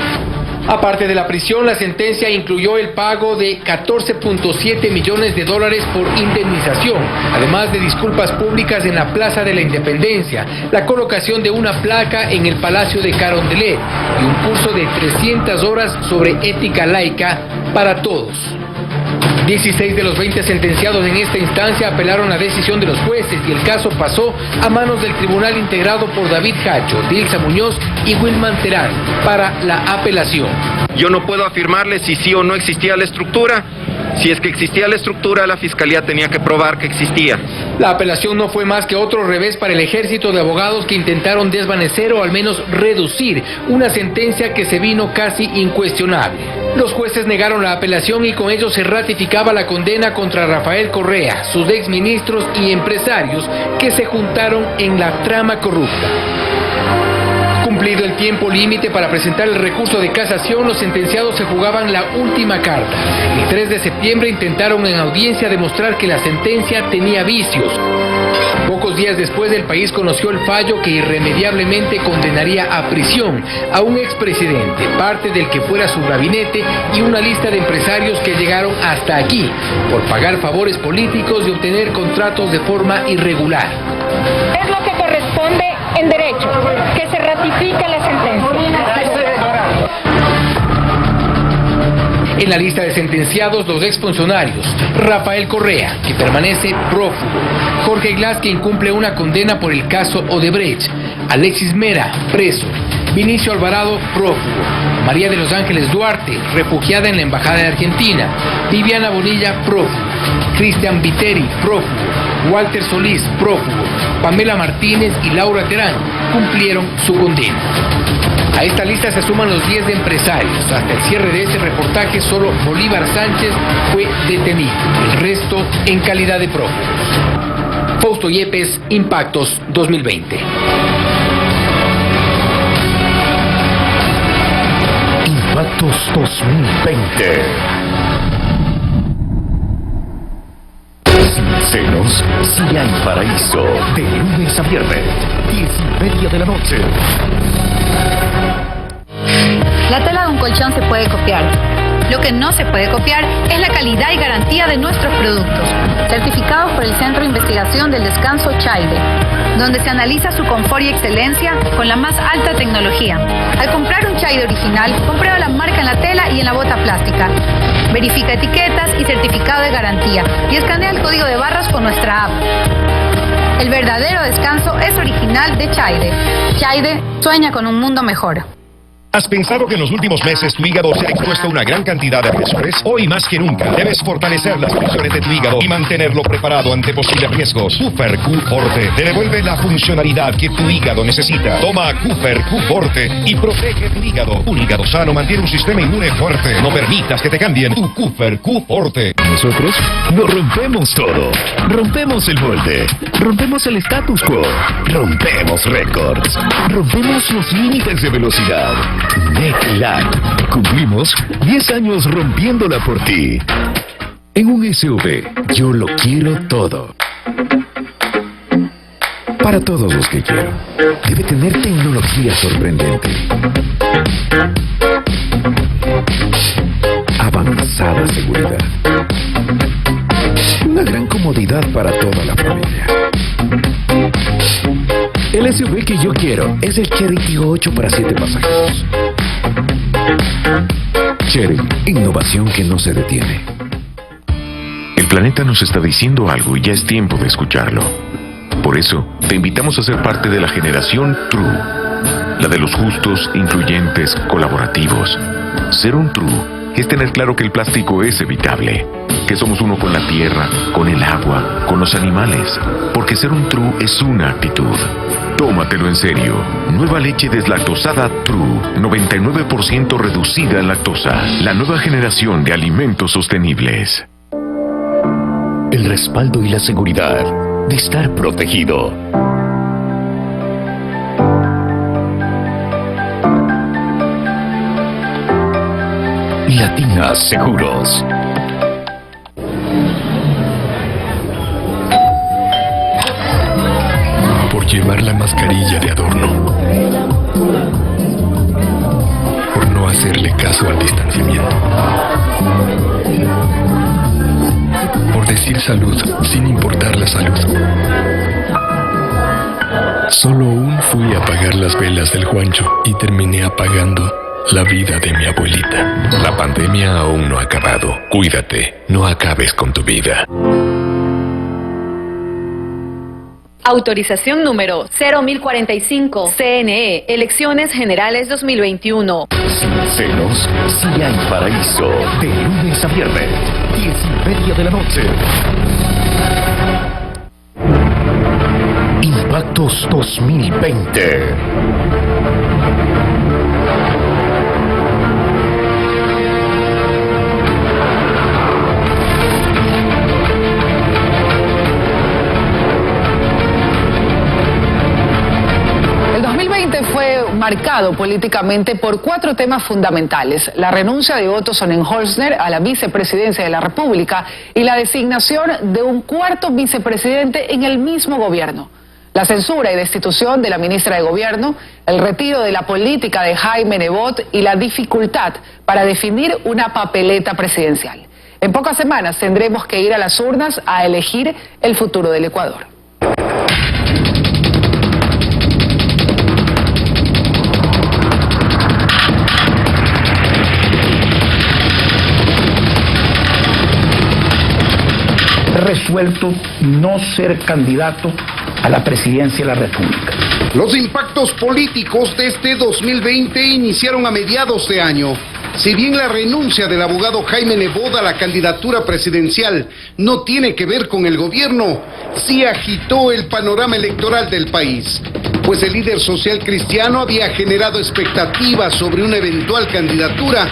Aparte de la prisión, la sentencia incluyó el pago de $14.7 millones por indemnización, además de disculpas públicas en la Plaza de la Independencia, la colocación de una placa en el Palacio de Carondelet y un curso de 300 horas sobre ética laica para todos. 16 de los 20 sentenciados en esta instancia apelaron la decisión de los jueces y el caso pasó a manos del tribunal integrado por David Cacho, Dilsa Muñoz y Wilman Terán para la apelación. Yo no puedo afirmarle si sí o no existía la estructura, Si es que existía la estructura, la Fiscalía tenía que probar que existía. La apelación no fue más que otro revés para el ejército de abogados que intentaron desvanecer o al menos reducir una sentencia que se vino casi incuestionable. Los jueces negaron la apelación y con ello se ratificaba la condena contra Rafael Correa, sus exministros y empresarios que se juntaron en la trama corrupta. Cumplido el tiempo límite para presentar el recurso de casación, los sentenciados se jugaban la última carta. El 3 de septiembre intentaron en audiencia demostrar que la sentencia tenía vicios. Pocos días después, el país conoció el fallo que irremediablemente condenaría a prisión a un expresidente, parte del que fuera su gabinete y una lista de empresarios que llegaron hasta aquí por pagar favores políticos y obtener contratos de forma irregular. Es lo que corresponde en derecho, que se ratifique la sentencia. En la lista de sentenciados, los exfuncionarios: Rafael Correa, que permanece prófugo; Jorge Glass, que incumple una condena por el caso Odebrecht; Alexis Mera, preso; Vinicio Alvarado, prófugo; María de los Ángeles Duarte, refugiada en la Embajada de Argentina; Viviana Bonilla, prófugo; Cristian Viteri, prófugo; Walter Solís, prófugo; Pamela Martínez y Laura Terán cumplieron su condena. A esta lista se suman los 10 de empresarios. Hasta el cierre de este reportaje, solo Bolívar Sánchez fue detenido, el resto en calidad de prófugos. Fausto Yepes, Impactos 2020. Impactos 2020. Sin senos, si hay paraíso. De lunes a viernes, 10:30 de la noche. La tela de un colchón se puede copiar. Lo que no se puede copiar es la calidad y garantía de nuestros productos, certificados por el Centro de Investigación del Descanso CHAIDE, donde se analiza su confort y excelencia con la más alta tecnología. Al comprar un CHAIDE original, comprueba la marca en la tela y en la bota plástica. Verifica etiquetas y certificado de garantía y escanea el código de barras con nuestra app. El verdadero descanso es original de CHAIDE. CHAIDE sueña con un mundo mejor. ¿Has pensado que en los últimos meses tu hígado se ha expuesto a una gran cantidad de agresores? Hoy más que nunca debes fortalecer las funciones de tu hígado y mantenerlo preparado ante posibles riesgos. Cooper Q Forte te devuelve la funcionalidad que tu hígado necesita. Toma Cooper Q Forte y protege tu hígado. Un hígado sano mantiene un sistema inmune fuerte. No permitas que te cambien. Tu Cooper Q Forte. Nosotros lo rompemos todo. Rompemos el molde. Rompemos el status quo. Rompemos récords. Rompemos los límites de velocidad. Neclac. Cumplimos 10 años rompiéndola por ti. En un SUV, yo lo quiero todo. Para todos los que quiero. Debe tener tecnología sorprendente. Avanzada seguridad. Una gran comodidad para toda la familia. El SUV que yo quiero es el Chery Tiggo 8 para 7 pasajeros. Chery, innovación que no se detiene. El planeta nos está diciendo algo y ya es tiempo de escucharlo. Por eso, te invitamos a ser parte de la generación True, la de los justos, incluyentes, colaborativos. Ser un True es tener claro que el plástico es evitable, que somos uno con la tierra, con el agua, con los animales, porque ser un True es una actitud. Tómatelo en serio. Nueva leche deslactosada True, 99% reducida en lactosa. La nueva generación de alimentos sostenibles. El respaldo y la seguridad de estar protegido. Latinas Seguros. Por llevar la mascarilla de adorno. Por no hacerle caso al distanciamiento. Por decir salud sin importar la salud. Solo aún fui a apagar las velas del Juancho y terminé apagando la vida de mi abuelita. La pandemia aún no ha acabado. Cuídate, no acabes con tu vida. Autorización número 01045. CNE, Elecciones Generales 2021. Sin celos, sí hay paraíso. De lunes a viernes, 10:30 de la noche. Impactos 2020. Fue marcado políticamente por 4 temas fundamentales: la renuncia de Otto Sonnenholzner a la vicepresidencia de la República y la designación de un cuarto vicepresidente en el mismo gobierno, la censura y destitución de la ministra de Gobierno, el retiro de la política de Jaime Nebot y la dificultad para definir una papeleta presidencial. En pocas semanas tendremos que ir a las urnas a elegir el futuro del Ecuador. Resuelto no ser candidato a la presidencia de la República. Los impactos políticos de este 2020 iniciaron a mediados de año. Si bien la renuncia del abogado Jaime Nebot a la candidatura presidencial no tiene que ver con el gobierno, sí agitó el panorama electoral del país, pues el líder social cristiano había generado expectativas sobre una eventual candidatura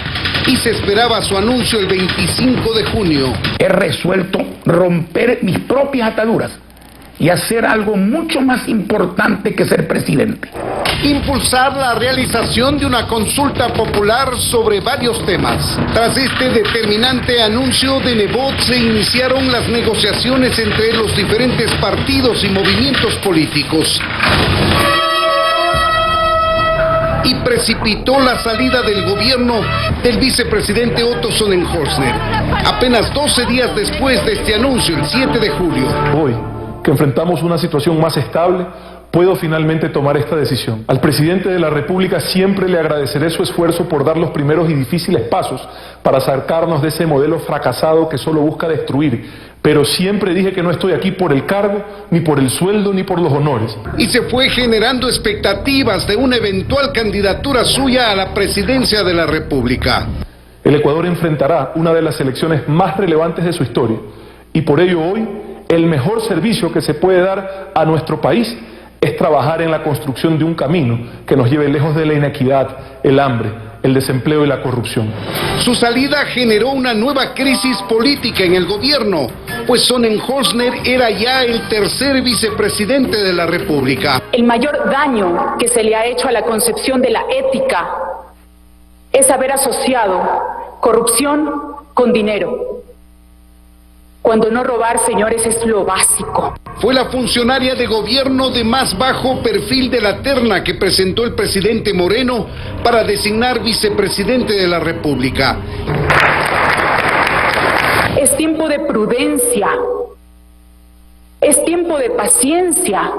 y se esperaba su anuncio el 25 de junio. He resuelto romper mis propias ataduras y hacer algo mucho más importante que ser presidente. Impulsar la realización de una consulta popular sobre varios temas. Tras este determinante anuncio de Nebot, se iniciaron las negociaciones entre los diferentes partidos y movimientos políticos. Y precipitó la salida del gobierno del vicepresidente Otto Sonnenholzner. Apenas 12 días después de este anuncio, el 7 de julio. Hoy, que enfrentamos una situación más estable, puedo finalmente tomar esta decisión. Al presidente de la República siempre le agradeceré su esfuerzo por dar los primeros y difíciles pasos para sacarnos de ese modelo fracasado que solo busca destruir. Pero siempre dije que no estoy aquí por el cargo, ni por el sueldo, ni por los honores. Y se fue generando expectativas de una eventual candidatura suya a la presidencia de la República. El Ecuador enfrentará una de las elecciones más relevantes de su historia. Y por ello hoy, el mejor servicio que se puede dar a nuestro país es trabajar en la construcción de un camino que nos lleve lejos de la inequidad, el hambre, el desempleo y la corrupción. Su salida generó una nueva crisis política en el gobierno, pues Sonnenholzner era ya el tercer vicepresidente de la República. El mayor daño que se le ha hecho a la concepción de la ética es haber asociado corrupción con dinero. Cuando no robar, señores, es lo básico. Fue la funcionaria de gobierno de más bajo perfil de la terna que presentó el presidente Moreno para designar vicepresidente de la República. Es tiempo de prudencia. Es tiempo de paciencia.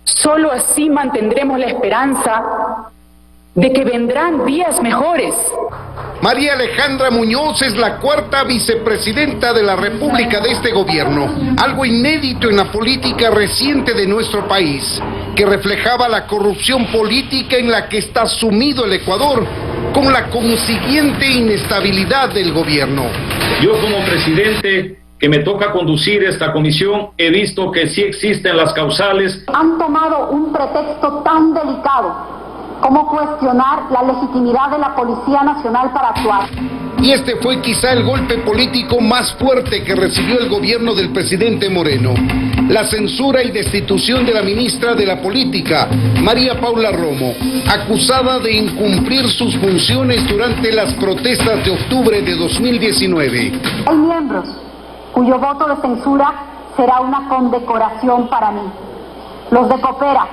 Solo así mantendremos la esperanza de que vendrán días mejores. María Alejandra Muñoz es la cuarta vicepresidenta de la República de este gobierno, algo inédito en la política reciente de nuestro país, que reflejaba la corrupción política en la que está sumido el Ecuador, con la consiguiente inestabilidad del gobierno. Yo como presidente que me toca conducir esta comisión, he visto que sí existen las causales. Han tomado un pretexto tan delicado como cuestionar la legitimidad de la Policía Nacional para actuar. Y este fue quizá el golpe político más fuerte que recibió el gobierno del presidente Moreno: la censura y destitución de la ministra de la Política, María Paula Romo, acusada de incumplir sus funciones durante las protestas de octubre de 2019. Hay miembros cuyo voto de censura será una condecoración para mí. Los de Coopera,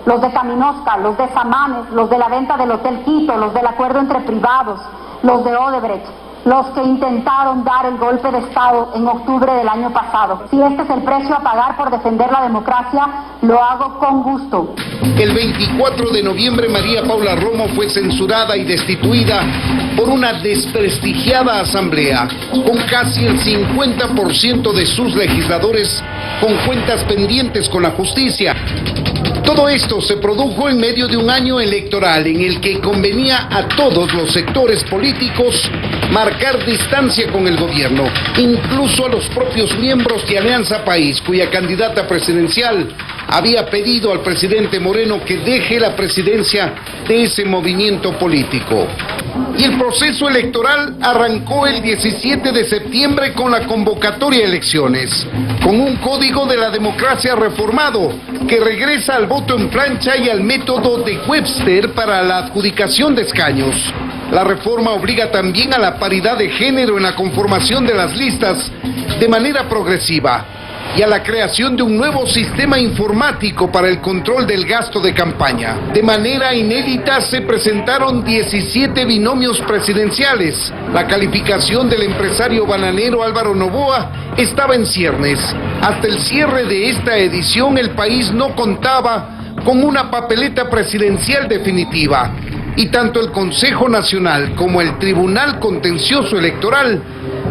los de Caminosca, los de Samanes, los de la venta del Hotel Quito, los del acuerdo entre privados, los de Odebrecht, los que intentaron dar el golpe de Estado en octubre del año pasado. Si este es el precio a pagar por defender la democracia, lo hago con gusto. El 24 de noviembre, María Paula Romo fue censurada y destituida por una desprestigiada asamblea, con casi el 50% de sus legisladores con cuentas pendientes con la justicia. Todo esto se produjo en medio de un año electoral en el que convenía a todos los sectores políticos marcar distancia con el gobierno, incluso a los propios miembros de Alianza País, cuya candidata presidencial había pedido al presidente Moreno que deje la presidencia de ese movimiento político. Y el proceso electoral arrancó el 17 de septiembre con la convocatoria a elecciones, con un código de la democracia reformado que regresa al voto en plancha y al método de Webster para la adjudicación de escaños. La reforma obliga también a la paridad de género en la conformación de las listas de manera progresiva y a la creación de un nuevo sistema informático para el control del gasto de campaña. De manera inédita se presentaron 17 binomios presidenciales. La calificación del empresario bananero Álvaro Noboa estaba en ciernes. Hasta el cierre de esta edición, el país no contaba con una papeleta presidencial definitiva, y tanto el Consejo Nacional como el Tribunal Contencioso Electoral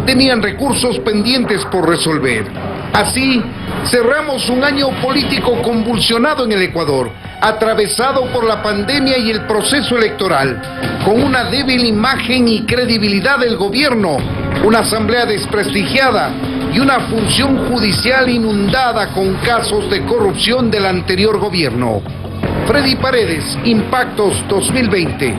tenían recursos pendientes por resolver. Así, cerramos un año político convulsionado en el Ecuador, atravesado por la pandemia y el proceso electoral, con una débil imagen y credibilidad del gobierno, una asamblea desprestigiada y una función judicial inundada con casos de corrupción del anterior gobierno. Freddy Paredes, Impactos 2020.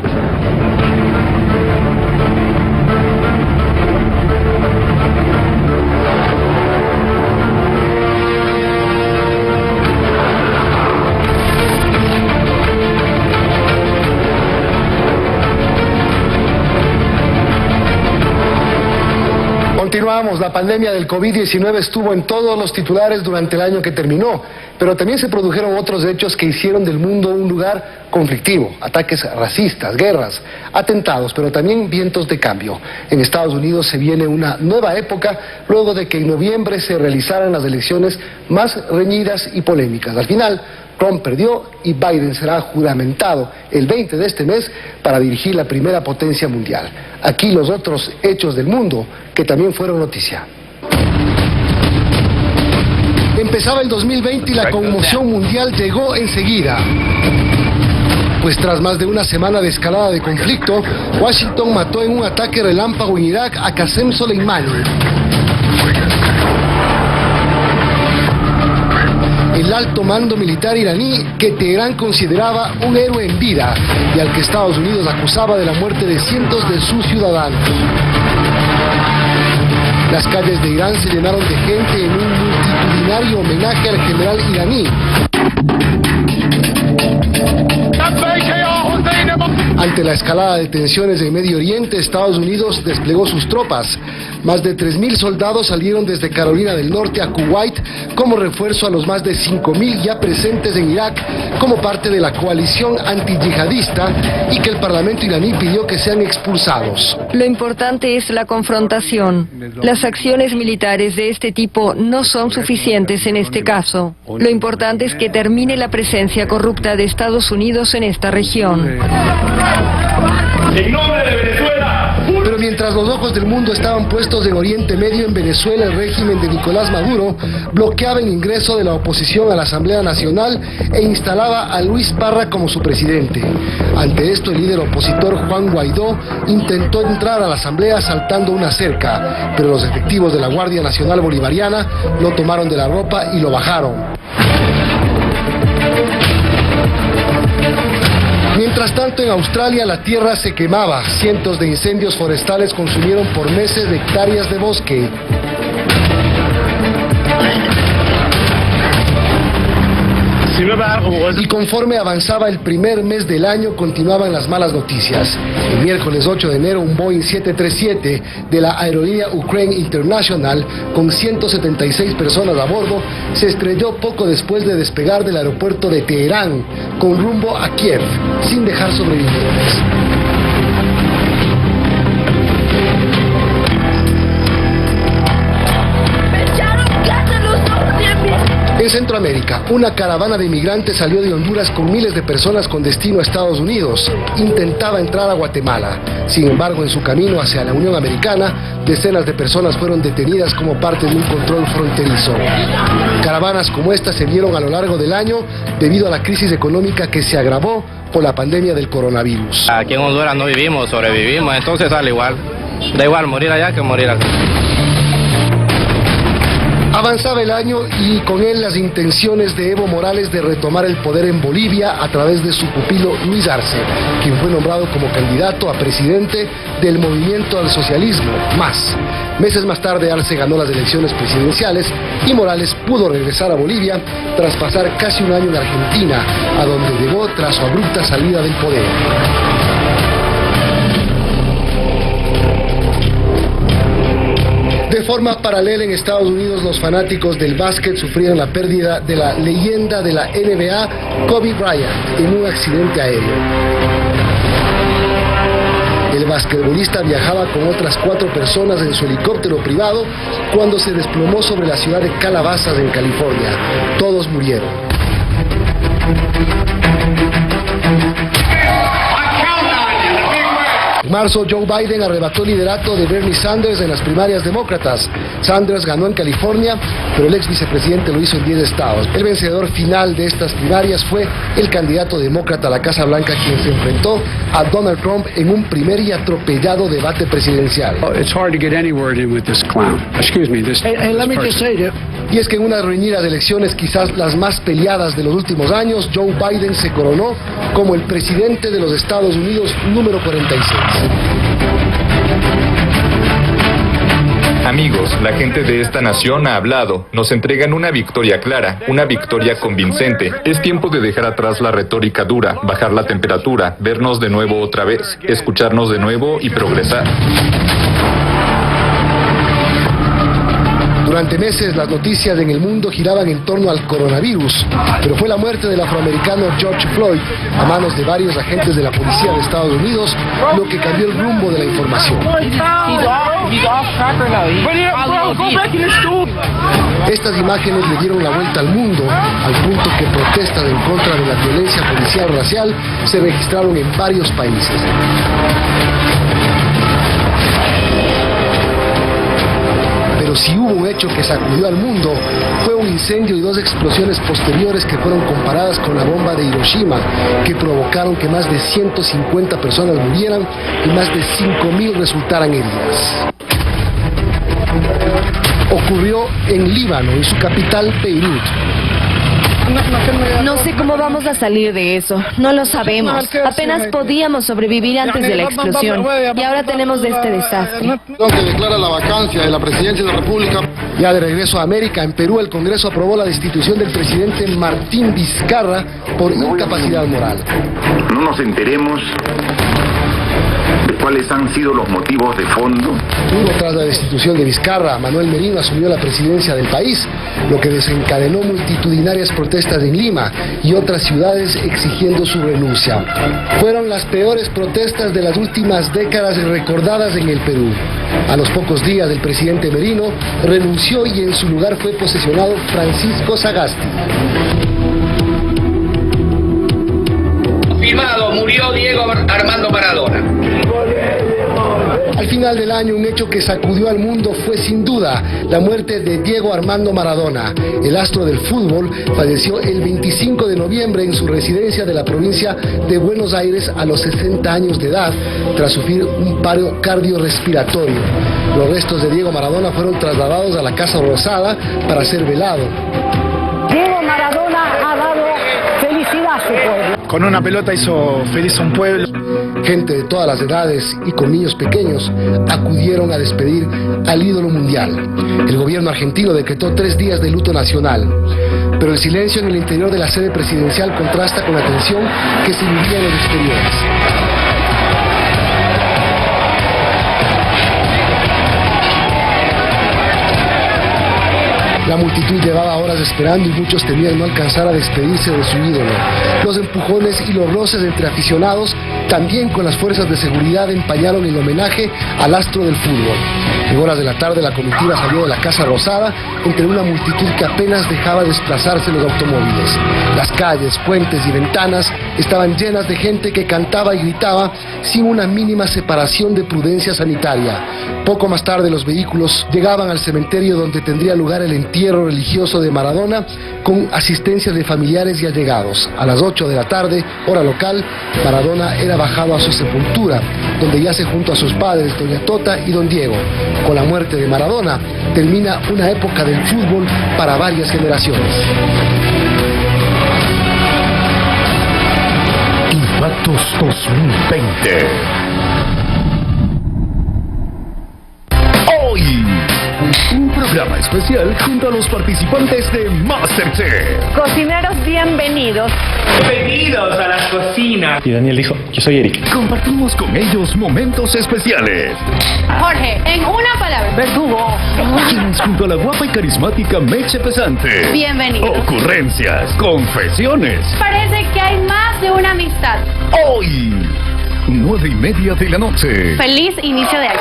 Continuamos, la pandemia del COVID-19 estuvo en todos los titulares durante el año que terminó, pero también se produjeron otros hechos que hicieron del mundo un lugar conflictivo, ataques racistas, guerras, atentados, pero también vientos de cambio. En Estados Unidos se viene una nueva época luego de que en noviembre se realizaran las elecciones más reñidas y polémicas. Al final, Trump perdió y Biden será juramentado el 20 de este mes para dirigir la primera potencia mundial. Aquí los otros hechos del mundo que también fueron noticia. Empezaba el 2020 y la conmoción mundial llegó enseguida. Pues tras más de una semana de escalada de conflicto, Washington mató en un ataque relámpago en Irak a Qasem Soleimani, el alto mando militar iraní que Teherán consideraba un héroe en vida y al que Estados Unidos acusaba de la muerte de cientos de sus ciudadanos. Las calles de Irán se llenaron de gente en un multitudinario homenaje al general iraní. Ante la escalada de tensiones en Medio Oriente, Estados Unidos desplegó sus tropas. Más de 3.000 soldados salieron desde Carolina del Norte a Kuwait como refuerzo a los más de 5.000 ya presentes en Irak como parte de la coalición antiyihadista y que el Parlamento iraní pidió que sean expulsados. Lo importante es la confrontación. Las acciones militares de este tipo no son suficientes en este caso. Lo importante es que termine la presencia corrupta de Estados Unidos en esta región. En nombre de Venezuela. Pero mientras los ojos del mundo estaban puestos en Oriente Medio, en Venezuela, el régimen de Nicolás Maduro bloqueaba el ingreso de la oposición a la Asamblea Nacional e instalaba a Luis Parra como su presidente. Ante esto, el líder opositor Juan Guaidó intentó entrar a la Asamblea saltando una cerca, pero los efectivos de la Guardia Nacional Bolivariana lo tomaron de la ropa y lo bajaron. Mientras tanto, en Australia la tierra se quemaba. Cientos de incendios forestales consumieron por meses de hectáreas de bosque. Y conforme avanzaba el primer mes del año, continuaban las malas noticias. El miércoles 8 de enero, un Boeing 737 de la aerolínea Ukraine International, con 176 personas a bordo, se estrelló poco después de despegar del aeropuerto de Teherán, con rumbo a Kiev, sin dejar sobrevivientes. Centroamérica, una caravana de inmigrantes salió de Honduras con miles de personas con destino a Estados Unidos. Intentaba entrar a Guatemala. Sin embargo, en su camino hacia la Unión Americana, decenas de personas fueron detenidas como parte de un control fronterizo. Caravanas como esta se vieron a lo largo del año debido a la crisis económica que se agravó por la pandemia del coronavirus. Aquí en Honduras no vivimos, sobrevivimos, entonces sale igual. Da igual morir allá que morir acá. Avanzaba el año y con él las intenciones de Evo Morales de retomar el poder en Bolivia a través de su pupilo Luis Arce, quien fue nombrado como candidato a presidente del Movimiento al Socialismo, MAS. Meses más tarde Arce ganó las elecciones presidenciales y Morales pudo regresar a Bolivia tras pasar casi un año en Argentina, a donde llegó tras su abrupta salida del poder. De forma paralela en Estados Unidos, los fanáticos del básquet sufrieron la pérdida de la leyenda de la NBA, Kobe Bryant, en un accidente aéreo. El basquetbolista viajaba con otras 4 personas en su helicóptero privado cuando se desplomó sobre la ciudad de Calabasas, en California. Todos murieron. En marzo, Joe Biden arrebató el liderato de Bernie Sanders en las primarias demócratas. Sanders ganó en California, pero el ex vicepresidente lo hizo en 10 estados. El vencedor final de estas primarias fue el candidato demócrata a la Casa Blanca, quien se enfrentó a Donald Trump en un primer y atropellado debate presidencial. Y es que en una reñida de elecciones, quizás las más peleadas de los últimos años, Joe Biden se coronó como el presidente de los Estados Unidos número 46. Amigos, la gente de esta nación ha hablado. Nos entregan una victoria clara, una victoria convincente. Es tiempo de dejar atrás la retórica dura, bajar la temperatura, vernos de nuevo otra vez, escucharnos de nuevo y progresar. Durante meses las noticias en el mundo giraban en torno al coronavirus, pero fue la muerte del afroamericano George Floyd a manos de varios agentes de la policía de Estados Unidos lo que cambió el rumbo de la información. Estas imágenes le dieron la vuelta al mundo, al punto que protestas en contra de la violencia policial racial se registraron en varios países. Pero si hubo un hecho que sacudió al mundo, fue un incendio y 2 explosiones posteriores que fueron comparadas con la bomba de Hiroshima, que provocaron que más de 150 personas murieran y más de 5.000 resultaran heridas. Ocurrió en Líbano, en su capital, Beirut. No sé cómo vamos a salir de eso. No lo sabemos. Apenas podíamos sobrevivir antes de la explosión. Y ahora tenemos este desastre. Donde declara la vacancia de la presidencia de la República. Ya de regreso a América, en Perú, el Congreso aprobó la destitución del presidente Martín Vizcarra por incapacidad moral. No nos enteremos de cuáles han sido los motivos de fondo. Tras la destitución de Vizcarra, Manuel Merino asumió la presidencia del país, lo que desencadenó multitudinarias protestas en Lima y otras ciudades exigiendo su renuncia. Fueron las peores protestas de las últimas décadas recordadas en el Perú. A los pocos días, el presidente Merino renunció y en su lugar fue posesionado Francisco Sagasti. Firmado, murió Diego Armando Maradona. Al final del año, un hecho que sacudió al mundo fue sin duda la muerte de Diego Armando Maradona. El astro del fútbol falleció el 25 de noviembre en su residencia de la provincia de Buenos Aires a los 60 años de edad, tras sufrir un paro cardiorrespiratorio. Los restos de Diego Maradona fueron trasladados a la Casa Rosada para ser velado. Diego Maradona ha dado felicidad a su pueblo. Con una pelota hizo feliz a un pueblo. Gente de todas las edades y con niños pequeños acudieron a despedir al ídolo mundial. El gobierno argentino decretó 3 días de luto nacional. Pero el silencio en el interior de la sede presidencial contrasta con la tensión que se vivía en los exteriores. La multitud llevaba horas esperando y muchos temían no alcanzar a despedirse de su ídolo. Los empujones y los roces entre aficionados también con las fuerzas de seguridad empañaron el homenaje al astro del fútbol. En horas de la tarde la comitiva salió de la Casa Rosada entre una multitud que apenas dejaba desplazarse los automóviles. Las calles, puentes y ventanas estaban llenas de gente que cantaba y gritaba sin una mínima separación de prudencia sanitaria. Poco más tarde los vehículos llegaban al cementerio donde tendría lugar el entierro religioso de Maradona con asistencia de familiares y allegados. A las 8 de la tarde, hora local, Maradona era bajado a su sepultura, donde yace junto a sus padres, doña Tota y don Diego. Con la muerte de Maradona termina una época del fútbol para varias generaciones. Impactos 2020. Hoy, un programa especial junto a los participantes de MasterChef. Cocineros, bienvenidos. Bienvenidos a las cocinas. Y Daniel dijo, yo soy Eric. Compartimos con ellos momentos especiales. Jorge, en una palabra, verdugo. Quienes junto a la guapa y carismática Meche Pesante. Bienvenidos. Ocurrencias, confesiones. Parece que hay más de una amistad. Hoy, 9:30 de la noche. Feliz inicio de año.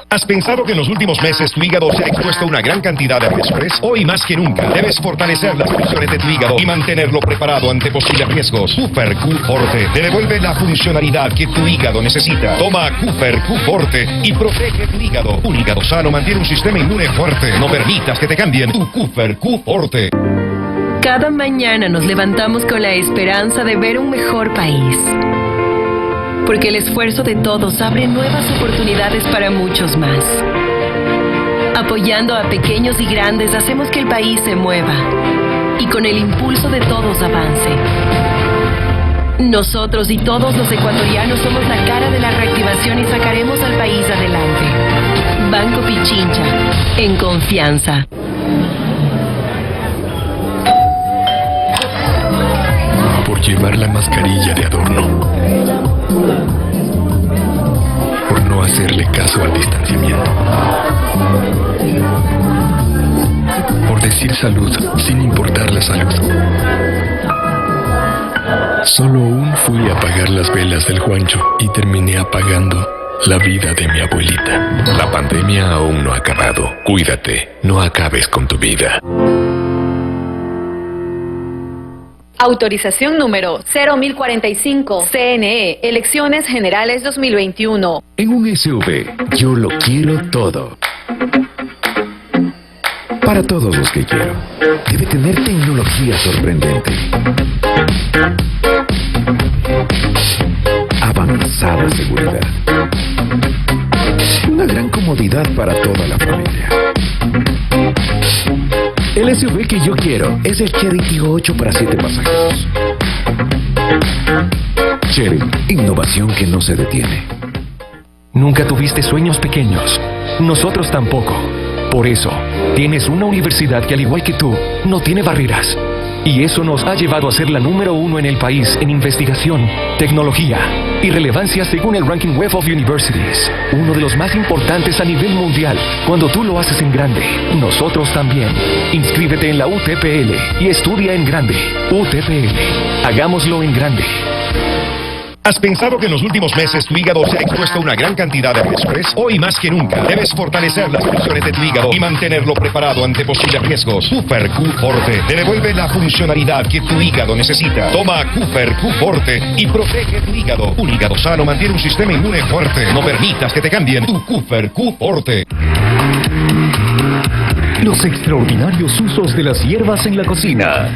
¿Has pensado que en los últimos meses tu hígado se ha expuesto a una gran cantidad de riesgos? Hoy más que nunca debes fortalecer las funciones de tu hígado y mantenerlo preparado ante posibles riesgos. Cooper Q Forte te devuelve la funcionalidad que tu hígado necesita. Toma Cooper Q Forte y protege tu hígado. Un hígado sano mantiene un sistema inmune fuerte. No permitas que te cambien tu Cooper Q Forte. Cada mañana nos levantamos con la esperanza de ver un mejor país. Porque el esfuerzo de todos abre nuevas oportunidades para muchos más. Apoyando a pequeños y grandes hacemos que el país se mueva y con el impulso de todos avance. Nosotros y todos los ecuatorianos somos la cara de la reactivación y sacaremos al país adelante. Banco Pichincha, en confianza. Por llevar la mascarilla de adorno. Por no hacerle caso al distanciamiento. Por decir salud sin importar la salud. Solo aún fui a apagar las velas del Juancho y terminé apagando la vida de mi abuelita. La pandemia aún no ha acabado. Cuídate, no acabes con tu vida. Autorización número 01045, CNE, Elecciones Generales 2021. En un SUV, yo lo quiero todo. Para todos los que quiero. Debe tener tecnología sorprendente. Avanzada seguridad. Una gran comodidad para toda la familia. El SUV que yo quiero es el Chery Tiggo 8 para 7 pasajeros. Chery, innovación que no se detiene. Nunca tuviste sueños pequeños. Nosotros tampoco. Por eso, tienes una universidad que al igual que tú, no tiene barreras. Y eso nos ha llevado a ser la número 1 en el país en investigación, tecnología y relevancia según el ranking Web of Universities. Uno de los más importantes a nivel mundial. Cuando tú lo haces en grande, nosotros también. Inscríbete en la UTPL y estudia en grande. UTPL. Hagámoslo en grande. ¿Has pensado que en los últimos meses tu hígado se ha expuesto a una gran cantidad de riesgos? Hoy más que nunca debes fortalecer las funciones de tu hígado y mantenerlo preparado ante posibles riesgos. Cooper Q Forte te devuelve la funcionalidad que tu hígado necesita. Toma Cooper Q Forte y protege tu hígado. Un hígado sano mantiene un sistema inmune fuerte. No permitas que te cambien tu Cooper Q Forte. Los extraordinarios usos de las hierbas en la cocina.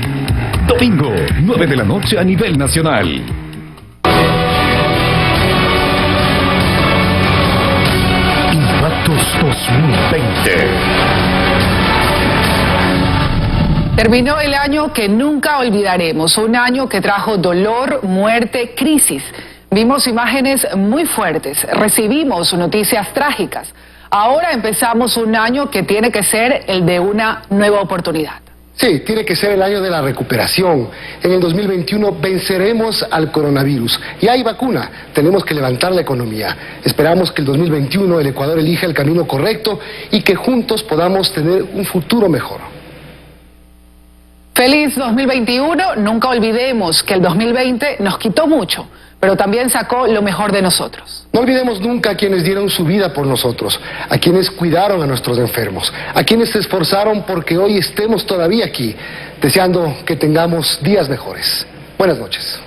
Domingo, 9 de la noche a nivel nacional. Impactos 2020. Terminó el año que nunca olvidaremos, un año que trajo dolor, muerte, crisis. Vimos imágenes muy fuertes, recibimos noticias trágicas. Ahora empezamos un año que tiene que ser el de una nueva oportunidad. Sí, tiene que ser el año de la recuperación. En el 2021 venceremos al coronavirus. Y hay vacuna. Tenemos que levantar la economía. Esperamos que el 2021 el Ecuador elija el camino correcto y que juntos podamos tener un futuro mejor. Feliz 2021. Nunca olvidemos que el 2020 nos quitó mucho, pero también sacó lo mejor de nosotros. No olvidemos nunca a quienes dieron su vida por nosotros, a quienes cuidaron a nuestros enfermos, a quienes se esforzaron porque hoy estemos todavía aquí, deseando que tengamos días mejores. Buenas noches.